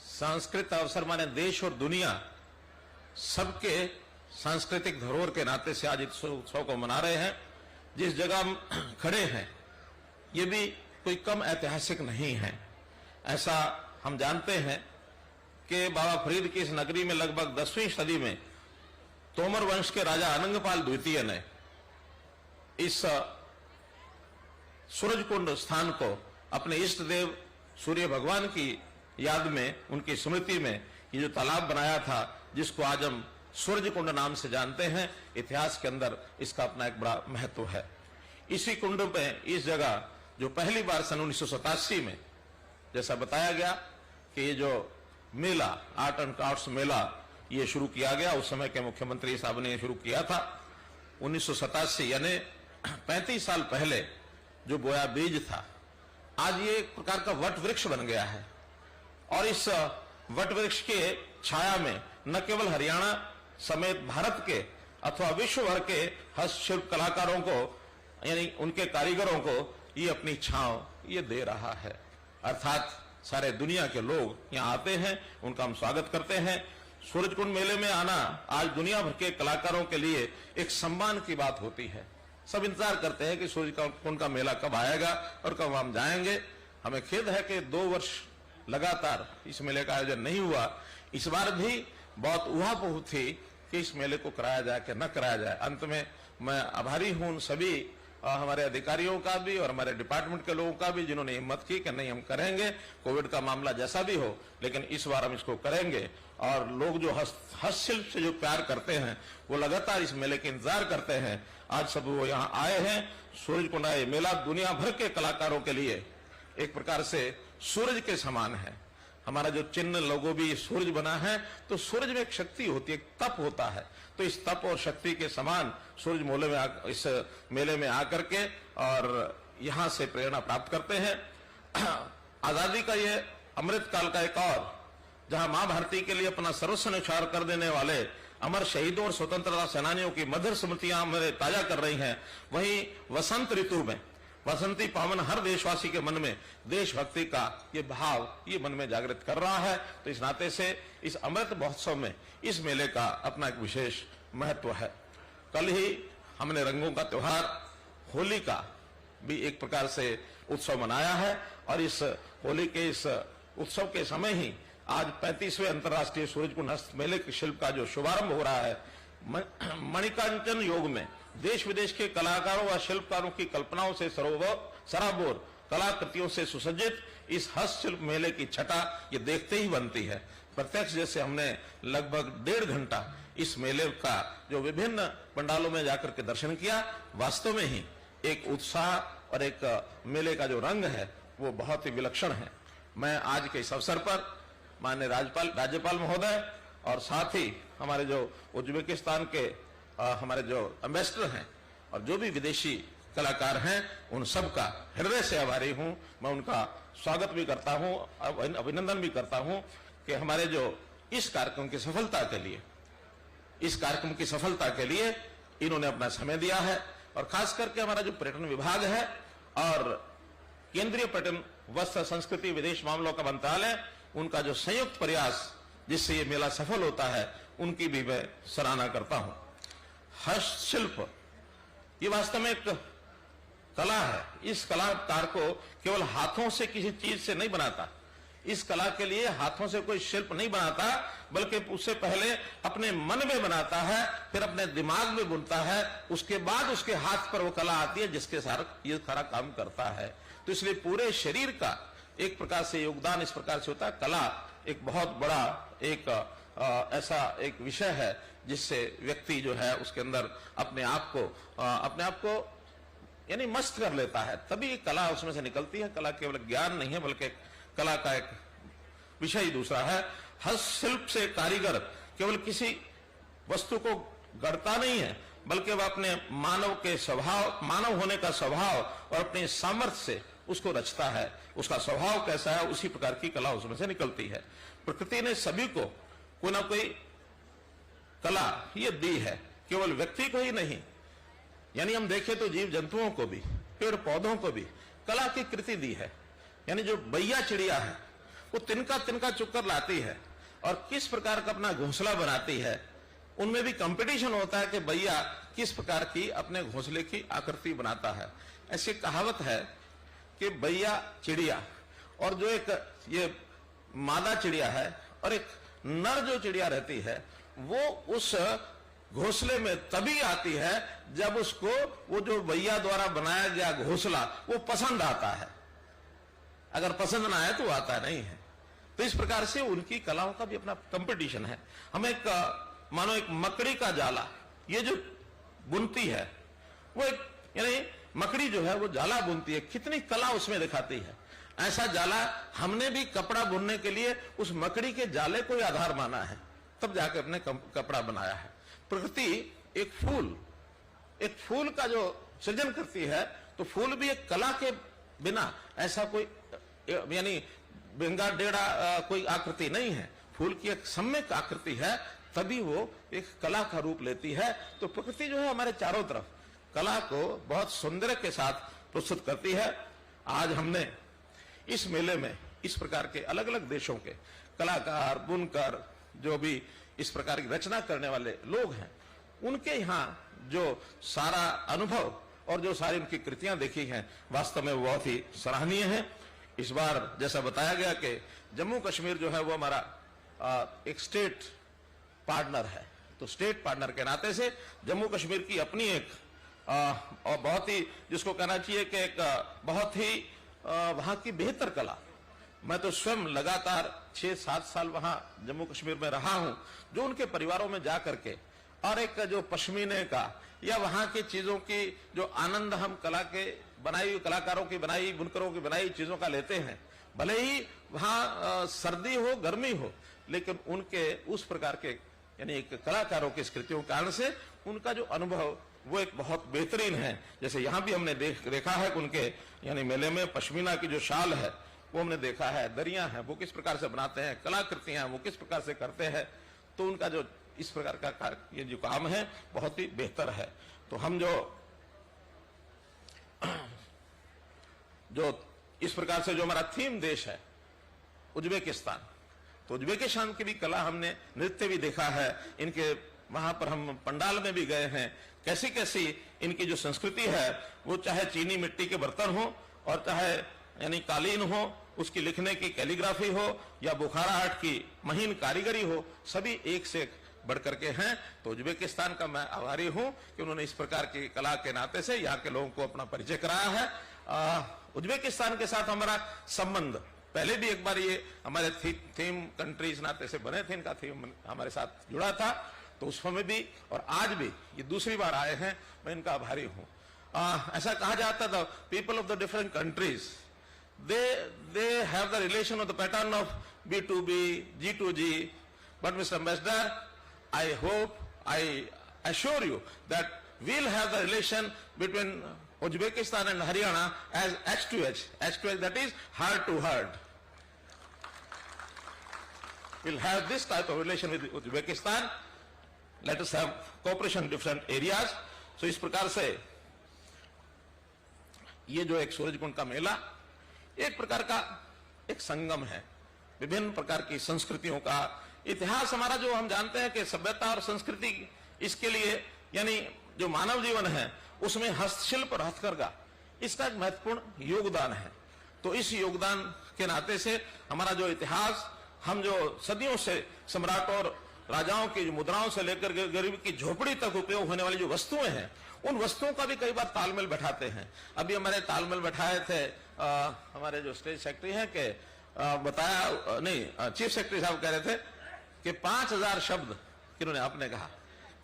सांस्कृतिक अवसर माने देश और दुनिया सबके सांस्कृतिक धरोहर के नाते से आज इस उत्सव को मना रहे हैं। जिस जगह हम खड़े हैं ये भी कोई कम ऐतिहासिक नहीं है। ऐसा हम जानते हैं कि बाबा फरीद की इस नगरी में लगभग 10वीं सदी में तोमर वंश के राजा अनंगपाल द्वितीय ने इस सूरजकुंड स्थान को अपने इष्ट देव सूर्य भगवान की याद में, उनकी स्मृति में ये जो तालाब बनाया था, जिसको आज हम सूरजकुंड नाम से जानते हैं, इतिहास के अंदर इसका अपना एक बड़ा महत्व है। इसी कुंड में, इस जगह जो पहली बार सन 1987 में जैसा बताया गया कि ये जो मेला, आर्ट एंड क्राफ्ट्स मेला, ये शुरू किया गया, उस समय के मुख्यमंत्री साहब ने शुरू किया था 1987, यानी 35 साल पहले जो बोया बीज था, आज ये एक प्रकार का वट वृक्ष बन गया है। और इस वट वृक्ष के छाया में न केवल हरियाणा समेत भारत के अथवा विश्व भर के हस्तशिल्प कलाकारों को, यानी उनके कारीगरों को ये अपनी छांव ये दे रहा है। अर्थात सारे दुनिया के लोग यहाँ आते हैं, उनका हम स्वागत करते हैं। सूरजकुंड मेले में आना आज दुनिया भर के कलाकारों के लिए एक सम्मान की बात होती है। सब इंतजार करते हैं कि सूरजकुंड का मेला कब आएगा और कब हम जाएंगे। हमें खेद है कि 2 वर्ष लगातार इस मेले का आयोजन नहीं हुआ। इस बार भी बहुत उहापोह थी कि इस मेले को कराया जाए कि न कराया जाए। अंत में मैं आभारी हूं उन सभी हमारे अधिकारियों का भी और हमारे डिपार्टमेंट के लोगों का भी, जिन्होंने हिम्मत की कि नहीं, हम करेंगे, कोविड का मामला जैसा भी हो, लेकिन इस बार हम इसको करेंगे। और लोग जो हस्तशिल्प से जो प्यार करते हैं वो लगातार इस मेले के इंतजार करते हैं। आज सब वो यहाँ आए हैं। सूरजकुंड ये मेला दुनिया भर के कलाकारों के लिए एक प्रकार से सूरज के समान है। हमारा जो चिन्ह, लोगो भी सूरज बना है, तो सूरज में एक शक्ति होती है, एक तप होता है। तो इस तप और शक्ति के समान सूरज मोले में इस मेले में आकर के और यहाँ से प्रेरणा प्राप्त करते हैं। आजादी का ये अमृत काल का एक और, जहां मां भारती के लिए अपना सर्वस्व न्यौछावर कर देने वाले अमर शहीदों और स्वतंत्रता सेनानियों की मधुर स्मृतियां हमें ताजा कर रही हैं, वहीं वसंत ऋतु में वसंती पावन हर देशवासी के मन में देशभक्ति का ये भाव ये मन में जागृत कर रहा है। तो इस नाते से इस अमृत महोत्सव में इस मेले का अपना एक विशेष महत्व है। कल ही हमने रंगों का त्योहार होली का भी एक प्रकार से उत्सव मनाया है और इस होली के इस उत्सव के समय ही आज 35वें अंतर्राष्ट्रीय सूरजकुंड हस्त मेले के शिल्प का जो शुभारंभ हो रहा है। मणिकांचन योग में देश विदेश के कलाकारों व शिल्पकारों की कल्पनाओं से सराबोर कलाकृतियों से सुसज्जित इस हस्तशिल्प मेले की छटा ये देखते ही बनती है। प्रत्यक्ष जैसे हमने लगभग 1.5 घंटा इस मेले का जो विभिन्न पंडालों में जाकर के दर्शन किया, वास्तव में ही एक उत्साह और एक मेले का जो रंग है वो बहुत ही विलक्षण है। मैं आज के इस अवसर पर माननीय राज्यपाल महोदय और साथ ही हमारे जो उज्बेकिस्तान के हमारे जो एम्बेसडर हैं और जो भी विदेशी कलाकार हैं, उन सब का हृदय से आभारी हूं। मैं उनका स्वागत भी करता हूं, अभिनंदन भी करता हूं कि हमारे जो इस कार्यक्रम की सफलता के लिए इन्होंने अपना समय दिया है। और खास करके हमारा जो पर्यटन विभाग है और केंद्रीय पर्यटन, वस्त्र, संस्कृति, विदेश मामलों का मंत्रालय, उनका जो संयुक्त प्रयास जिससे ये मेला सफल होता है, उनकी भी मैं सराहना करता हूं। हस्तशिल्प ये वास्तव में एक कला है, इस कलाकार को केवल हाथों से किसी चीज से नहीं बनाता, इस कला के लिए हाथों से कोई शिल्प नहीं बनाता, बल्कि उससे पहले अपने मन में बनाता है, फिर अपने दिमाग में बुनता है, उसके बाद उसके हाथ पर वो कला आती है जिसके साथ ये सारा काम करता है। तो इसलिए पूरे शरीर का एक प्रकार से योगदान इस प्रकार से होता है। कला एक बहुत बड़ा एक ऐसा एक विषय है जिससे व्यक्ति जो है उसके अंदर अपने आप को यानी मस्त कर लेता है, तभी कला उसमें से निकलती है। कला केवल ज्ञान नहीं है, बल्कि कला का एक विषय ही दूसरा है। हस्तशिल्प से कारीगर केवल किसी वस्तु को गढ़ता नहीं है, बल्कि वह अपने मानव होने का स्वभाव और अपने सामर्थ्य से उसको रचता है। उसका स्वभाव कैसा है, उसी प्रकार की कला उसमें से निकलती है। प्रकृति ने सभी को कोई ना कोई कला ये दी है, केवल व्यक्ति को ही नहीं। यानी हम देखें तो जीव जंतुओं को भी, पेड़ पौधों को भी कला की कृति दी है। यानी जो बैया चिड़िया है वो तिनका तिनका चुक्कर लाती है और किस प्रकार का अपना घोंसला बनाती है, उनमें भी कंपटीशन होता है कि बैया किस प्रकार की अपने घोंसले की आकृति बनाता है। ऐसी कहावत है कि बैया चिड़िया और जो एक ये मादा चिड़िया है और एक नर जो चिड़िया रहती है, वो उस घोंसले में तभी आती है जब उसको वो जो बैया द्वारा बनाया गया घोंसला वो पसंद आता है। अगर पसंद ना आए तो आता नहीं है। तो इस प्रकार से उनकी कलाओं का भी अपना कंपटीशन है। हम एक मानो एक मकड़ी का जाला ये जो बुनती है, वो एक यानी मकड़ी जो है वो जाला बुनती है, कितनी कला उसमें दिखाती है। ऐसा जाला हमने भी कपड़ा बुनने के लिए उस मकड़ी के जाले को आधार माना है, तब जाकर अपने कपड़ा बनाया है। प्रकृति एक फूल का जो सृजन करती है, तो फूल भी एक कला के बिना ऐसा कोई यानी बेंगा डेढ़ा कोई आकृति नहीं है। फूल की एक सम्यक आकृति है, तभी वो एक कला का रूप लेती है। तो प्रकृति जो है हमारे चारों तरफ कला को बहुत सौंदर्य के साथ प्रस्तुत करती है। आज हमने इस मेले में इस प्रकार के अलग अलग देशों के कलाकार, बुनकर, जो भी इस प्रकार की रचना करने वाले लोग हैं, उनके यहाँ जो सारा अनुभव और जो सारी उनकी कृतियां देखी हैं, वास्तव में बहुत ही सराहनीय है। इस बार जैसा बताया गया कि जम्मू कश्मीर जो है वो हमारा एक स्टेट पार्टनर है, तो स्टेट पार्टनर के नाते से जम्मू कश्मीर की अपनी एक और बहुत ही जिसको कहना चाहिए कि एक बहुत ही वहां की बेहतर कला। मैं तो स्वयं लगातार 6-7 साल वहां जम्मू कश्मीर में रहा हूं, जो उनके परिवारों में जा करके और एक जो पश्मीने का या वहां की चीजों की जो आनंद हम कला के बनाई, कलाकारों की बनाई, बुनकरों की बनाई चीजों का लेते हैं। भले ही वहां सर्दी हो, गर्मी हो, लेकिन उनके उस प्रकार के यानी एक कलाकारों की कृतियों के कारण से उनका जो अनुभव वो एक बहुत बेहतरीन है। जैसे यहाँ भी हमने देखा है कि उनके यानी मेले में पश्मीना की जो शाल है वो हमने देखा है, दरियां हैं वो किस प्रकार से बनाते हैं, कलाकृतियां वो किस प्रकार से करते हैं। तो उनका जो इस प्रकार का ये जो काम है बहुत ही बेहतर है। तो हम जो इस प्रकार से जो हमारा थीम देश है उज्बेकिस्तान, तो उज्बेकिस्तान की भी कला हमने, नृत्य भी देखा है इनके, वहां पर हम पंडाल में भी गए हैं। कैसी कैसी इनकी जो संस्कृति है, वो चाहे चीनी मिट्टी के बर्तन हो और चाहे यानी कालीन हो, उसकी लिखने की कैलीग्राफी हो या बुखारा आर्ट की महीन कारीगरी हो, सभी एक से एक बढ़कर के हैं। तो उज्बेकिस्तान का मैं आभारी हूं कि उन्होंने इस प्रकार की कला के नाते से यहाँ के लोगों को अपना परिचय कराया है। उज्बेकिस्तान के साथ हमारा संबंध पहले भी एक बार ये हमारे थीम कंट्रीज नाते से बने थे, इनका थीम हमारे साथ जुड़ा था, तो उस समय भी और आज भी ये दूसरी बार आए हैं, मैं इनका आभारी हूं। ऐसा कहा जाता था, people of the different countries they have the relation of the pattern of B2B, G2G, but Mr. Ambassador, I hope, I assure you that we'll have the relation between Uzbekistan and Haryana as H2H, that is heart to heart. We'll have this type of relation with Uzbekistan. Let us have cooperation in different areas. So इस प्रकार से ये जो एक सूरज कुंड का मेला एक प्रकार का एक संगम है विभिन्न प्रकार की संस्कृतियों का। इतिहास हमारा जो हम जानते हैं कि सभ्यता और संस्कृति, इसके लिए यानी जो मानव जीवन है उसमें हस्तशिल्प और हथकरघा इसका एक महत्वपूर्ण योगदान है। तो इस योगदान के नाते से हमारा जो इतिहास, हम जो सदियों से सम्राटों और राजाओं की मुद्राओं से लेकर गरीब की झोपड़ी तक उपयोग होने वाली जो वस्तुएं हैं, उन वस्तुओं का भी कई बार तालमेल बैठाते हैं। अभी हमारे तालमेल बैठाए थे हमारे जो स्टेट सेक्रेटरी हैं कि बताया नहीं, चीफ सेक्रेटरी साहब कह रहे थे कि 5000 शब्द, किन्होंने आपने कहा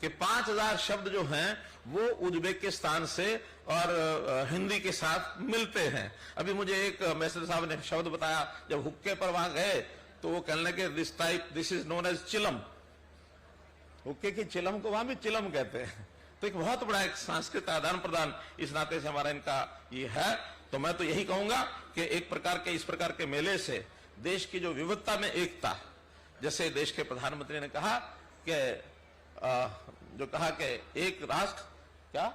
कि 5000 शब्द जो हैं वो उज्बेकिस्तान से और हिंदी के साथ मिलते हैं। अभी मुझे एक मैसेज साहब ने शब्द बताया, जब हुक्के पर वहां गए तो वो कहने लगे दिस इज नोन एज चिलम। हुक्के की चिलम को वहां भी चिलम कहते हैं। तो एक बहुत बड़ा एक सांस्कृतिक आदान प्रदान इस नाते से हमारा इनका ये है। तो मैं तो यही कहूंगा कि एक प्रकार के इस प्रकार के मेले से देश की जो विविधता में एकता, जैसे देश के प्रधानमंत्री ने कहा कि जो कहा कि एक राष्ट्र, क्या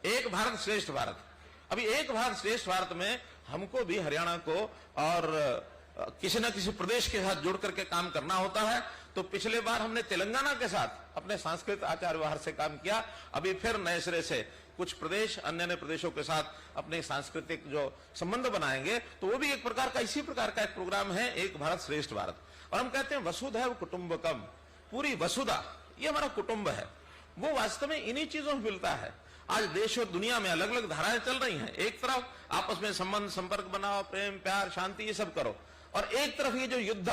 एक भारत श्रेष्ठ भारत। अभी एक भारत श्रेष्ठ भारत में हमको भी हरियाणा को और किसी न किसी प्रदेश के साथ जुड़ करके काम करना होता है। तो पिछले बार हमने तेलंगाना के साथ अपने सांस्कृतिक आचार व्यवहार से काम किया। अभी फिर नए सिरे से कुछ प्रदेश अन्य अन्य प्रदेशों के साथ अपने सांस्कृतिक जो संबंध बनाएंगे, तो वो भी एक प्रकार का इसी प्रकार का एक प्रोग्राम है, एक भारत श्रेष्ठ भारत। और हम कहते हैं वसुधैव कुटुंबकम, पूरी वसुधा ये हमारा कुटुंब है। वो वास्तव में इन्हीं चीजों में मिलता है। आज देश और दुनिया में अलग अलग धाराएं चल रही हैं। एक तरफ आपस में संबंध संपर्क बनाओ, प्रेम प्यार शांति ये सब करो, और एक तरफ ये जो युद्ध,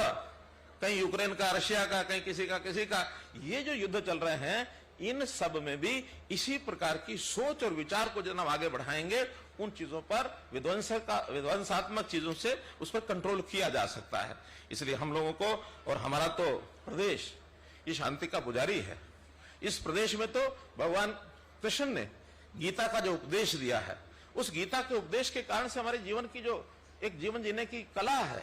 कहीं यूक्रेन का, रशिया का, कहीं किसी का, ये जो युद्ध चल रहे हैं, इन सब में भी इसी प्रकार की सोच और विचार को जब हम आगे बढ़ाएंगे, उन चीजों पर विध्वंसात्मक चीजों से उस पर कंट्रोल किया जा सकता है। इसलिए हम लोगों को, और हमारा तो प्रदेश ये शांति का पुजारी है। इस प्रदेश में तो भगवान कृष्ण ने गीता का जो उपदेश दिया है, उस गीता के उपदेश के कारण से हमारे जीवन की जो एक जीवन जीने की कला है,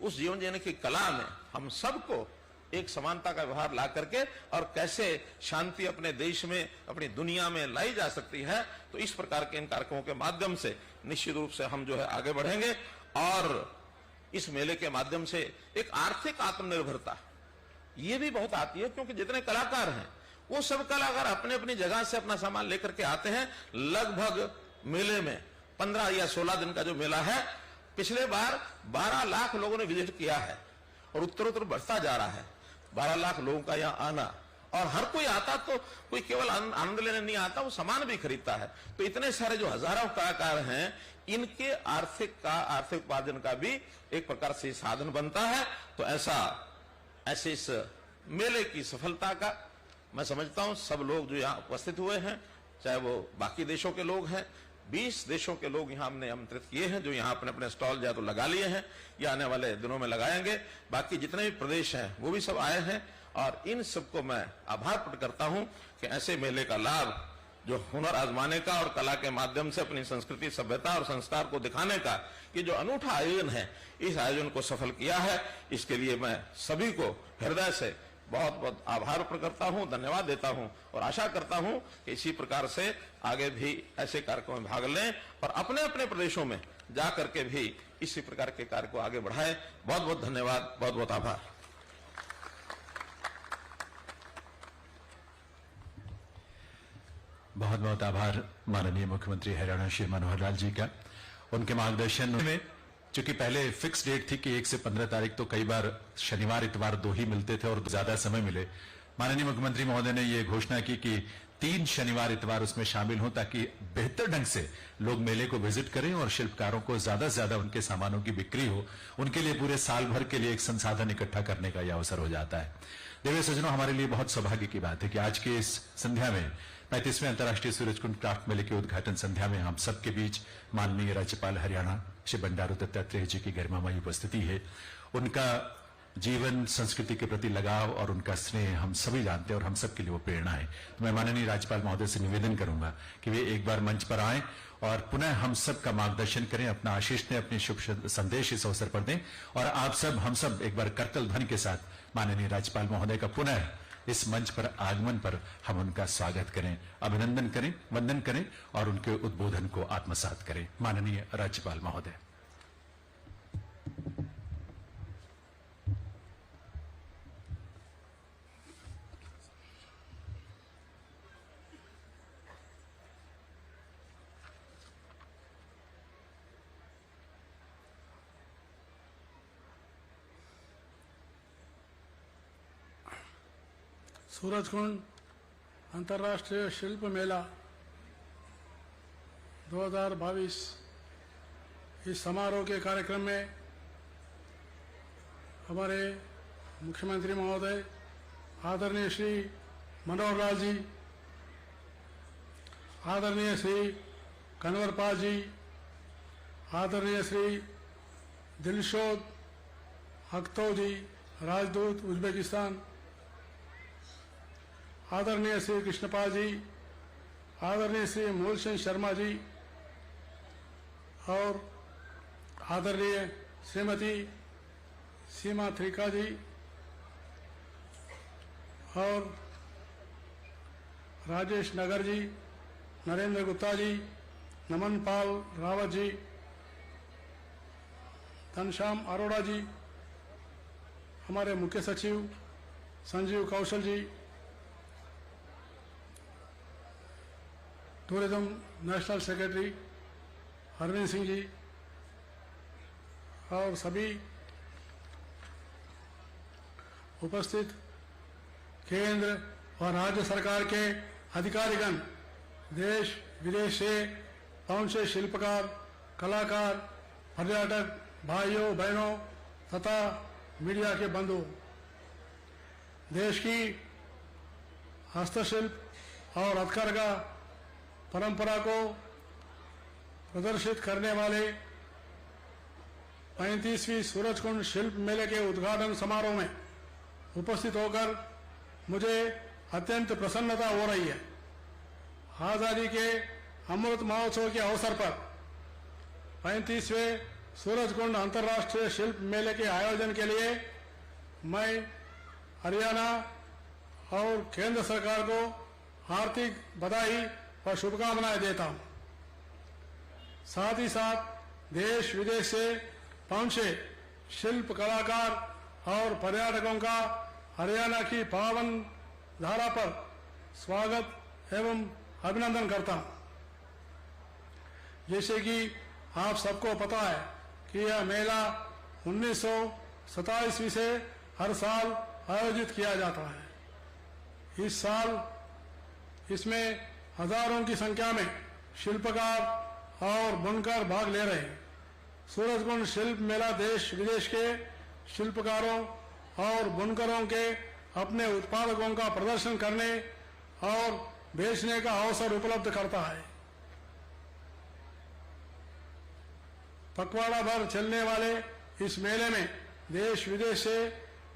उस जीवन जीने की कला में हम सबको एक समानता का व्यवहार ला करके और कैसे शांति अपने देश में, अपनी दुनिया में लाई जा सकती है। तो इस प्रकार के इन कार्यक्रमों के माध्यम से निश्चित रूप से हम जो है आगे बढ़ेंगे। और इस मेले के माध्यम से एक आर्थिक आत्मनिर्भरता ये भी बहुत आती है, क्योंकि जितने कलाकार हैं वो सब कलाकार अपने अपनी जगह से अपना सामान लेकर के आते हैं। लगभग मेले में 15 या 16 दिन का जो मेला है, पिछले बार 12 लाख लोगों ने विजिट किया है और उत्तरोत्तर बढ़ता जा रहा है। 12 लाख लोगों का यहाँ आना, और हर कोई आता तो कोई केवल आनंद लेने नहीं आता, वो सामान भी खरीदता है। तो इतने सारे जो हजारों कलाकार हैं, इनके आर्थिक उपार्जन का भी एक प्रकार से साधन बनता है। तो ऐसे इस मेले की सफलता का मैं समझता हूं सब लोग जो यहाँ उपस्थित हुए हैं, चाहे वो बाकी देशों के लोग हैं, 20 देशों के लोग यहाँ हमने आमंत्रित किए हैं, जो यहाँ अपने अपने स्टॉल या तो लगा लिए हैं या आने वाले दिनों में लगाएंगे। बाकी जितने भी प्रदेश हैं वो भी सब आए हैं, और इन सबको मैं आभार प्रकट करता हूं कि ऐसे मेले का लाभ, जो हुनर आजमाने का और कला के माध्यम से अपनी संस्कृति, सभ्यता और संस्कार को दिखाने का ये जो अनूठा आयोजन है, इस आयोजन को सफल किया है। इसके लिए मैं सभी को हृदय से बहुत बहुत आभार प्रकट करता हूं, धन्यवाद देता हूं, और आशा करता हूं कि इसी प्रकार से आगे भी ऐसे कार्यक्रमों में भाग लें और अपने अपने प्रदेशों में जा करके भी इसी प्रकार के कार्य को आगे बढ़ाएं। बहुत बहुत धन्यवाद, बहुत बहुत आभार। बहुत बहुत आभार माननीय मुख्यमंत्री हरियाणा श्री मनोहर लाल जी का। उनके मार्गदर्शन में, चूंकि पहले फिक्स डेट थी कि 1 से 15 तारीख, तो कई बार शनिवार इतवार 2 ही मिलते थे और ज्यादा समय मिले। माननीय मुख्यमंत्री महोदय ने ये घोषणा की कि 3 शनिवार इतवार उसमें शामिल हो, ताकि बेहतर ढंग से लोग मेले को विजिट करें और शिल्पकारों को ज्यादा से ज्यादा उनके सामानों की बिक्री हो। उनके लिए पूरे साल भर के लिए एक संसाधन इकट्ठा करने का यह अवसर हो जाता है। देवी सज्जनों, हमारे लिए बहुत सौभाग्य की बात है कि आज के इस संध्या में 35वें अंतर्राष्ट्रीय सूरजकुंड क्राफ्ट मेले के उद्घाटन संध्या में हम सबके बीच माननीय राज्यपाल हरियाणा श्री बंडारू दत्तात्रेय जी की गरिमामयी उपस्थिति है। उनका जीवन, संस्कृति के प्रति लगाव और उनका स्नेह हम सभी जानते हैं और हम सबके लिए वो प्रेरणा है। तो मैं माननीय राज्यपाल महोदय से निवेदन करूंगा कि वे एक बार मंच पर आएं और पुनः हम सब का मार्गदर्शन करें, अपना आशीष दें, अपने शुभ संदेश इस अवसर पर दें, और आप सब, हम सब एक बार करतल ध्वनि के साथ माननीय राज्यपाल महोदय का पुनः इस मंच पर आगमन पर हम उनका स्वागत करें, अभिनंदन करें, वंदन करें और उनके उद्बोधन को आत्मसात करें। माननीय राज्यपाल महोदय। सूरजकुंड अंतर्राष्ट्रीय शिल्प मेला 2022 इस समारोह के कार्यक्रम में हमारे मुख्यमंत्री महोदय आदरणीय श्री मनोहर लाल जी, आदरणीय श्री कन्वर पाल जी, आदरणीय श्री दिलशोद अख्तो जी, राजदूत उज्बेकिस्तान, आदरणीय श्री कृष्णपाल जी, आदरणीय श्री मूलचंद शर्मा जी और आदरणीय श्रीमती सीमा त्रिका जी और राजेश नगर जी, नरेंद्र गुप्ता जी, नमन पाल रावत जी, घनश्याम अरोड़ा जी, हमारे मुख्य सचिव Sanjeev Kaushal ji, tourism national secretary Arvind Singh ji और सभी उपस्थित केंद्र और राज्य सरकार के अधिकारीगण, देश विदेश से पहुंचे शिल्पकार, कलाकार, पर्यटक भाइयों बहनों तथा मीडिया के बंधु, देश की हस्तशिल्प और हथकरघा परंपरा को प्रदर्शित करने वाले 35वीं सूरजकुंड शिल्प मेले के उद्घाटन समारोह में उपस्थित होकर मुझे अत्यंत प्रसन्नता हो रही है। आजादी के अमृत महोत्सव के अवसर पर 35वें सूरजकुंड अंतर्राष्ट्रीय शिल्प मेले के आयोजन के लिए मैं हरियाणा और केंद्र सरकार को हार्दिक बधाई और शुभकामनाएं देता हूं। साथ ही साथ देश विदेश से पहुंचे शिल्प कलाकार और पर्यटकों का हरियाणा की पावन धारा पर स्वागत एवं अभिनंदन करता हूं। जैसे कि आप सबको पता है कि यह मेला 1927 से हर साल आयोजित किया जाता है। इस साल इसमें हजारों की संख्या में शिल्पकार और बुनकर भाग ले रहे हैं। सूरजकुंड शिल्प मेला देश विदेश के शिल्पकारों और बुनकरों के अपने उत्पादकों का प्रदर्शन करने और बेचने का अवसर उपलब्ध करता है। पखवाड़ा भर चलने वाले इस मेले में देश विदेश से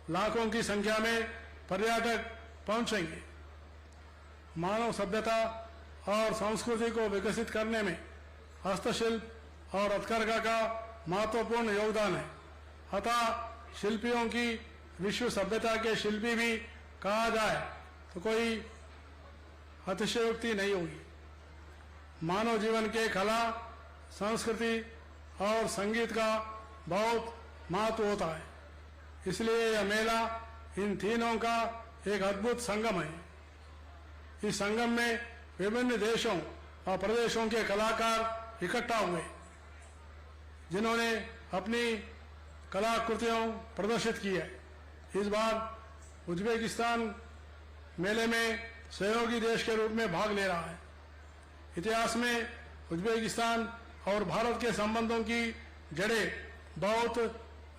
लाखों की संख्या में पर्यटक पहुंचेंगे। मानव सभ्यता और संस्कृति को विकसित करने में हस्तशिल्प और हथकरघा का महत्वपूर्ण योगदान है। अतः शिल्पियों की विश्व सभ्यता के शिल्पी भी कहा जाए तो कोई अतिशयोक्ति नहीं होगी। मानव जीवन के कला, संस्कृति और संगीत का बहुत महत्व होता है। इसलिए यह मेला इन तीनों का एक अद्भुत संगम है। इस संगम में विभिन्न देशों और प्रदेशों के कलाकार इकट्ठा हुए, जिन्होंने अपनी कलाकृतियों प्रदर्शित की है। इस बार उज्बेकिस्तान मेले में सहयोगी देश के रूप में भाग ले रहा है। इतिहास में उज्बेकिस्तान और भारत के संबंधों की जड़ें बहुत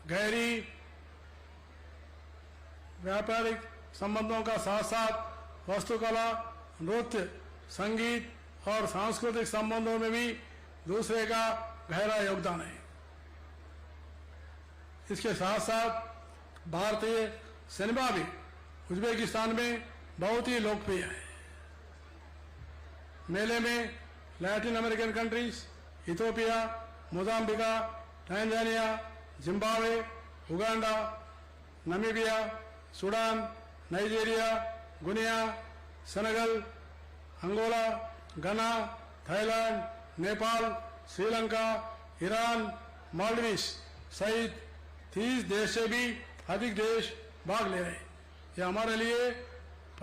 गहरी व्यापारिक संबंधों का साथ साथ वास्तुकला, नृत्य, संगीत और सांस्कृतिक संबंधों में भी दूसरे का गहरा योगदान है। इसके साथ साथ भारतीय सिनेमा भी उज्बेकिस्तान में बहुत ही लोकप्रिय है। मेले में Latin American countries, Ethiopia, Mozambique, Tanzania, Zimbabwe, Uganda, Namibia, Sudan, Nigeria, Guinea, Senegal, Angola, Ghana, Thailand, Nepal, Sri Lanka, Iran, Maldives सहित 30 देश से भी अधिक देश भाग ले रहे हैं। यह हमारे लिए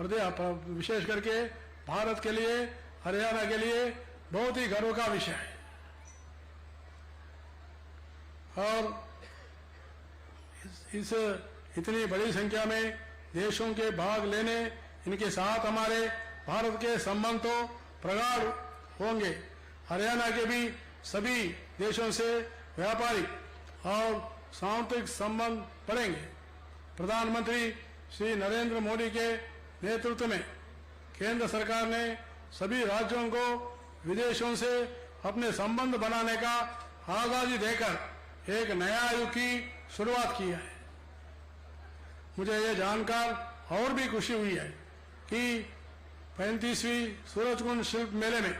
विशेष करके भारत के लिए, हरियाणा के लिए बहुत ही गर्व का विषय है। और इस इतनी बड़ी संख्या में देशों के भाग लेने इनके साथ हमारे भारत के संबंध तो प्रगाढ़ होंगे। हरियाणा के भी सभी देशों से व्यापारिक और सांस्कृतिक संबंध बढ़ेंगे। प्रधानमंत्री श्री नरेंद्र मोदी के नेतृत्व में केंद्र सरकार ने सभी राज्यों को विदेशों से अपने संबंध बनाने का आजादी देकर एक नया युग की शुरुआत की है। मुझे ये जानकर और भी खुशी हुई है कि 35वीं सूरजकुंड शिल्प मेले में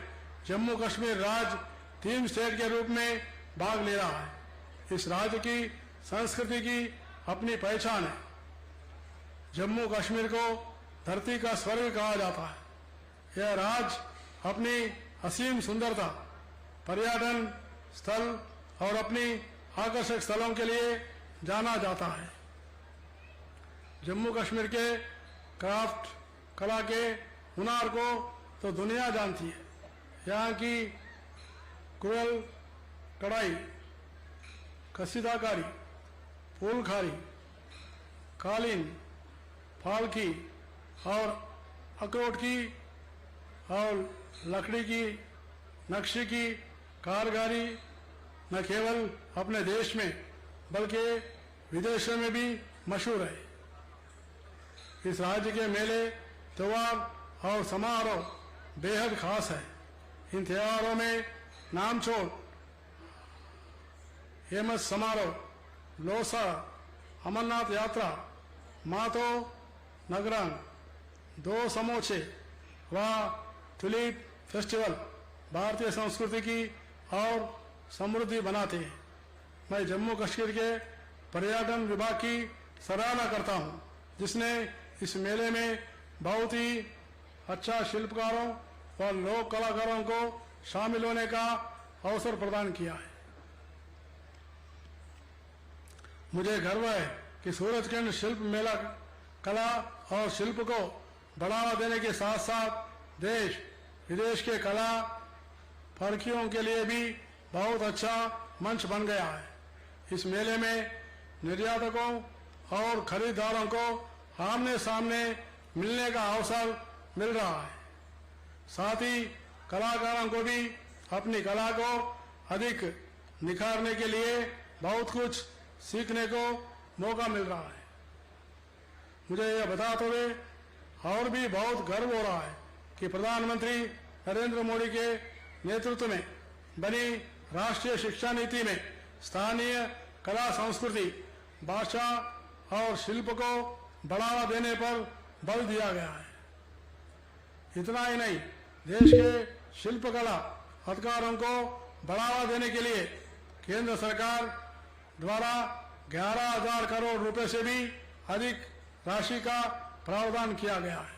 जम्मू कश्मीर राज्य थीम स्टेट के रूप में भाग ले रहा है। इस राज्य की संस्कृति की अपनी पहचान है। जम्मू कश्मीर को धरती का स्वर्ग कहा जाता है। यह राज्य अपनी असीम सुंदरता, पर्यटन स्थल और अपनी आकर्षक स्थलों के लिए जाना जाता है। जम्मू कश्मीर के क्राफ्ट कला के हुनर को तो दुनिया जानती है। यहाँ की कुरल कढ़ाई, कसीदाकारी, फूलखारी, कालीन, फालकी और अखरोट की और लकड़ी की नक्शे की कारीगरी न केवल अपने देश में बल्कि विदेशों में भी मशहूर है। इस राज्य के मेले, त्योहार और समारोह बेहद खास है। इन त्योहारों में नामचोड़ हेमस समारोह, लोसा, अमरनाथ यात्रा, मातो नगरान, 2 समोचे व ट्यूलिप फेस्टिवल भारतीय संस्कृति की और समृद्धि बनाते हैं। मैं जम्मू कश्मीर के पर्यटन विभाग की सराहना करता हूं, जिसने इस मेले में बहुत ही अच्छा शिल्पकारों और लोक कलाकारों को शामिल होने का अवसर प्रदान किया है। मुझे गर्व है कि सूरजकुंड शिल्प मेला कला और शिल्प को बढ़ावा देने के साथ साथ देश विदेश के कला फर्कियों के लिए भी बहुत अच्छा मंच बन गया है। इस मेले में निर्यातकों और खरीदारों को आमने सामने मिलने का अवसर मिल रहा है। साथ ही कलाकारों को भी अपनी कला को अधिक निखारने के लिए बहुत कुछ सीखने को मौका मिल रहा है। मुझे यह बताते हुए और भी बहुत गर्व हो रहा है कि प्रधानमंत्री नरेंद्र मोदी के नेतृत्व में बनी राष्ट्रीय शिक्षा नीति में स्थानीय कला, संस्कृति, भाषा और शिल्प को बढ़ावा देने पर बल दिया गया है। इतना ही नहीं, देश के शिल्पकला हथकारों को बढ़ावा देने के लिए केंद्र सरकार द्वारा 11,000 करोड़ रुपए से भी अधिक राशि का प्रावधान किया गया है।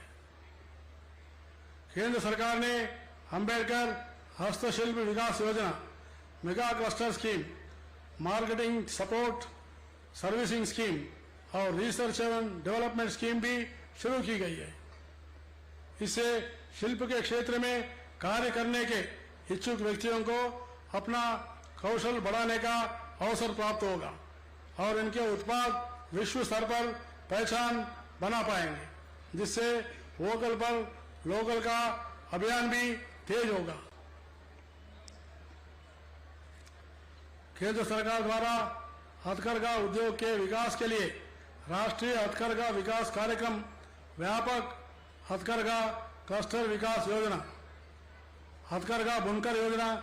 केंद्र सरकार ने अंबेडकर हस्तशिल्प विकास योजना, mega cluster scheme, marketing support servicing scheme और रिसर्च एवं डेवलपमेंट स्कीम भी शुरू की गई है। इससे शिल्प के क्षेत्र में कार्य करने के इच्छुक व्यक्तियों को अपना कौशल बढ़ाने का अवसर प्राप्त होगा और इनके उत्पाद विश्व स्तर पर पहचान बना पाएंगे, जिससे वोकल पर लोकल का अभियान भी तेज होगा। केंद्र सरकार द्वारा हथकरघा उद्योग के विकास के लिए राष्ट्रीय हथकरघा विकास कार्यक्रम, व्यापक हथकरघा क्लस्टर विकास योजना, हथकरघा बुनकर योजना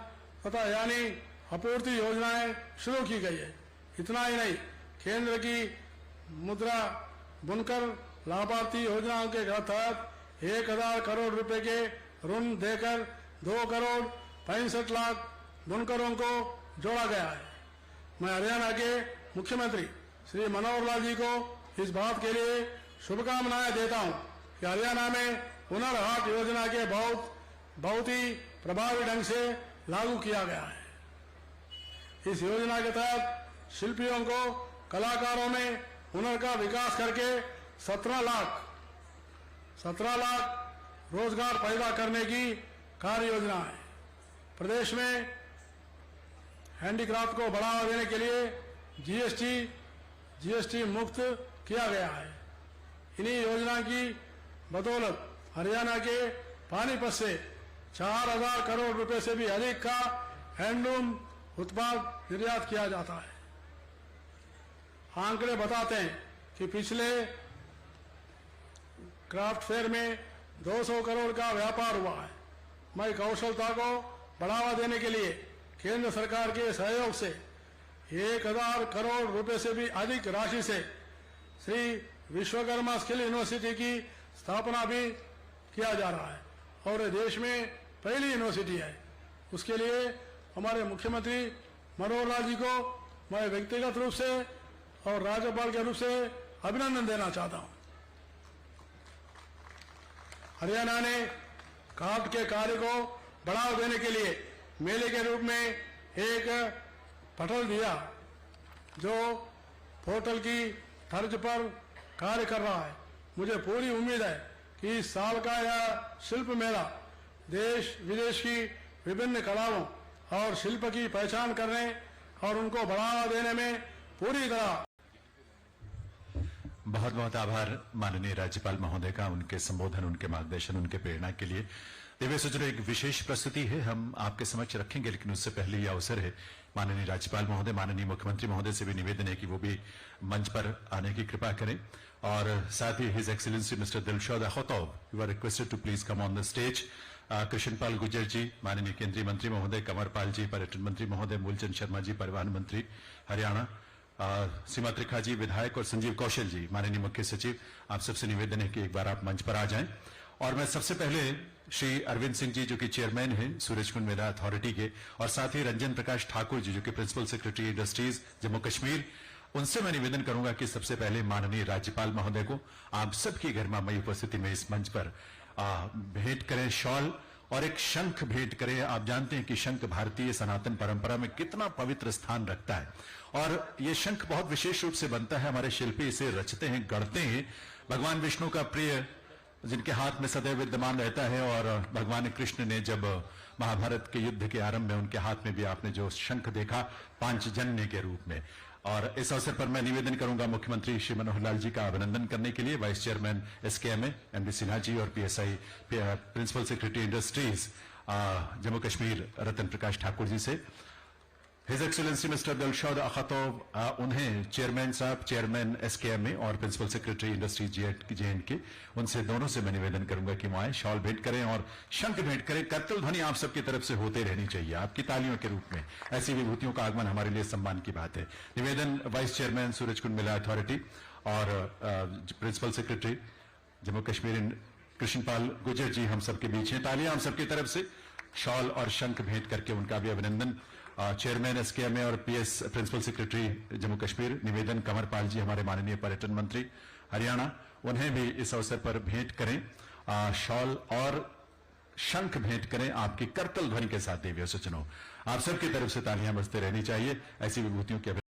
तथा यानी आपूर्ति योजनाएं शुरू की गई है। इतना ही नहीं, केंद्र की मुद्रा बुनकर लाभार्थी योजनाओं के तहत 1,000 करोड़ रुपए के ऋण देकर 2 करोड़ 65 लाख बुनकरों को जोड़ा गया है। मैं हरियाणा के मुख्यमंत्री श्री मनोहर लाल जी को इस बात के लिए शुभकामनाएं देता हूं कि हरियाणा में हुनर हाट योजना के बहुत ही प्रभावी ढंग से लागू किया गया है। इस योजना के तहत शिल्पियों को, कलाकारों में हुनर का विकास करके 17 लाख रोजगार पैदा करने की कार्य योजना है। प्रदेश में हैंडीक्राफ्ट को बढ़ावा देने के लिए जीएसटी मुक्त किया गया है। इन्हीं योजना की बदौलत हरियाणा के पानीपत से 4000 करोड़ रुपए से भी अधिक का हैंडलूम उत्पाद निर्यात किया जाता है। आंकड़े बताते हैं कि पिछले क्राफ्ट फेयर में 200 करोड़ का व्यापार हुआ है। मैं कौशलता को बढ़ावा देने के लिए केंद्र सरकार के सहयोग से 1000 करोड़ रुपए से भी अधिक राशि से श्री विश्वकर्मा स्किल यूनिवर्सिटी की स्थापना भी किया जा रहा है और ये देश में पहली यूनिवर्सिटी है। उसके लिए हमारे मुख्यमंत्री मनोहर लाल जी को मैं व्यक्तिगत रूप से और राज्यपाल के रूप से अभिनंदन देना चाहता हूं। हरियाणा ने क्राफ्ट के कार्य को बढ़ावा देने के लिए मेले के रूप में एक पटल दिया जो पोर्टल की तर्ज पर कार्य कर रहा है। मुझे पूरी उम्मीद है कि इस साल का यह शिल्प मेला देश विदेश की विभिन्न कलाओं और शिल्प की पहचान करने और उनको बढ़ावा देने में पूरी तरह। बहुत बहुत आभार माननीय राज्यपाल महोदय का, उनके संबोधन, उनके मार्गदर्शन, उनके प्रेरणा के लिए। दिव्य सज्जनों, एक विशेष प्रस्तुति है हम आपके समक्ष रखेंगे, लेकिन उससे पहले यह अवसर है माननीय राज्यपाल महोदय, माननीय मुख्यमंत्री महोदय से भी निवेदन है कि वो भी मंच पर आने की कृपा करें। और साथ ही his excellency mister Dilshad Akhatov, you are requested to please come on the stage. Krishnapal Gurjar ji, माननीय केंद्रीय मंत्री महोदय, कंवरपाल जी पर्यटन मंत्री महोदय, मूलचंद शर्मा जी परिवहन मंत्री हरियाणा, सीमा त्रिखा जी विधायक और संजीव कौशल जी माननीय मुख्य सचिव, आप सबसे निवेदन है कि एक बार आप मंच पर आ जाएं। और मैं सबसे पहले श्री अरविंद सिंह जी जो कि चेयरमैन हैं सूरजकुंड मेला अथॉरिटी के, और साथ ही रंजन प्रकाश ठाकुर जी जो कि principal secretary industries Jammu Kashmir, उनसे मैं निवेदन करूंगा कि सबसे पहले माननीय राज्यपाल महोदय को आप सबकी गरिमामयी उपस्थिति में इस मंच पर भेंट करें शॉल और एक शंख भेंट करें। आप जानते हैं कि शंख भारतीय सनातन परंपरा में कितना पवित्र स्थान रखता है और ये शंख बहुत विशेष रूप से बनता है। हमारे शिल्पी इसे रचते हैं, गढ़ते हैं। भगवान विष्णु का प्रिय जिनके हाथ में सदैव विद्यमान रहता है, और भगवान कृष्ण ने जब महाभारत के युद्ध के आरंभ में उनके हाथ में भी आपने जो शंख देखा पांचजन्य के रूप में। और इस अवसर पर मैं निवेदन करूंगा मुख्यमंत्री श्री मनोहर लाल जी का अभिनंदन करने के लिए vice chairman SKMA MD Sinha ji और PSI principal secretary industries Jammu Kashmir Ratan Prakash Thakur ji से। His excellency mister Dilshad Akhatov, उन्हें चेयरमैन साहब, चेयरमैन एसकेएमए और प्रिंसिपल सेक्रेटरी इंडस्ट्री JNK, उनसे दोनों से मैं निवेदन करूंगा कि वहां शॉल भेंट करें और शंख भेंट करें। करतल ध्वनि आप सबकी तरफ से होते रहनी चाहिए आपकी तालियों के रूप में। ऐसी विभूतियों का आगमन हमारे लिए सम्मान की बात है। निवेदन vice chairman Surajkund Mela authority और प्रिंसिपल सेक्रेटरी जम्मू कश्मीर कृष्णपाल गुर्जर जी हम सबके बीच हैं। तालियां हम सबकी तरफ से शॉल और शंख भेंट करके उनका भी अभिनंदन। चेयरमैन एसकेएमए और PS principal secretary Jammu Kashmir निवेदन कंवरपाल जी हमारे माननीय पर्यटन मंत्री हरियाणा, उन्हें भी इस अवसर पर भेंट करें शॉल और शंख भेंट करें आपकी करतल ध्वनि के साथ। देवी सज्जनों, आप सबकी तरफ से तालियां बजते रहनी चाहिए। ऐसी विभूतियों के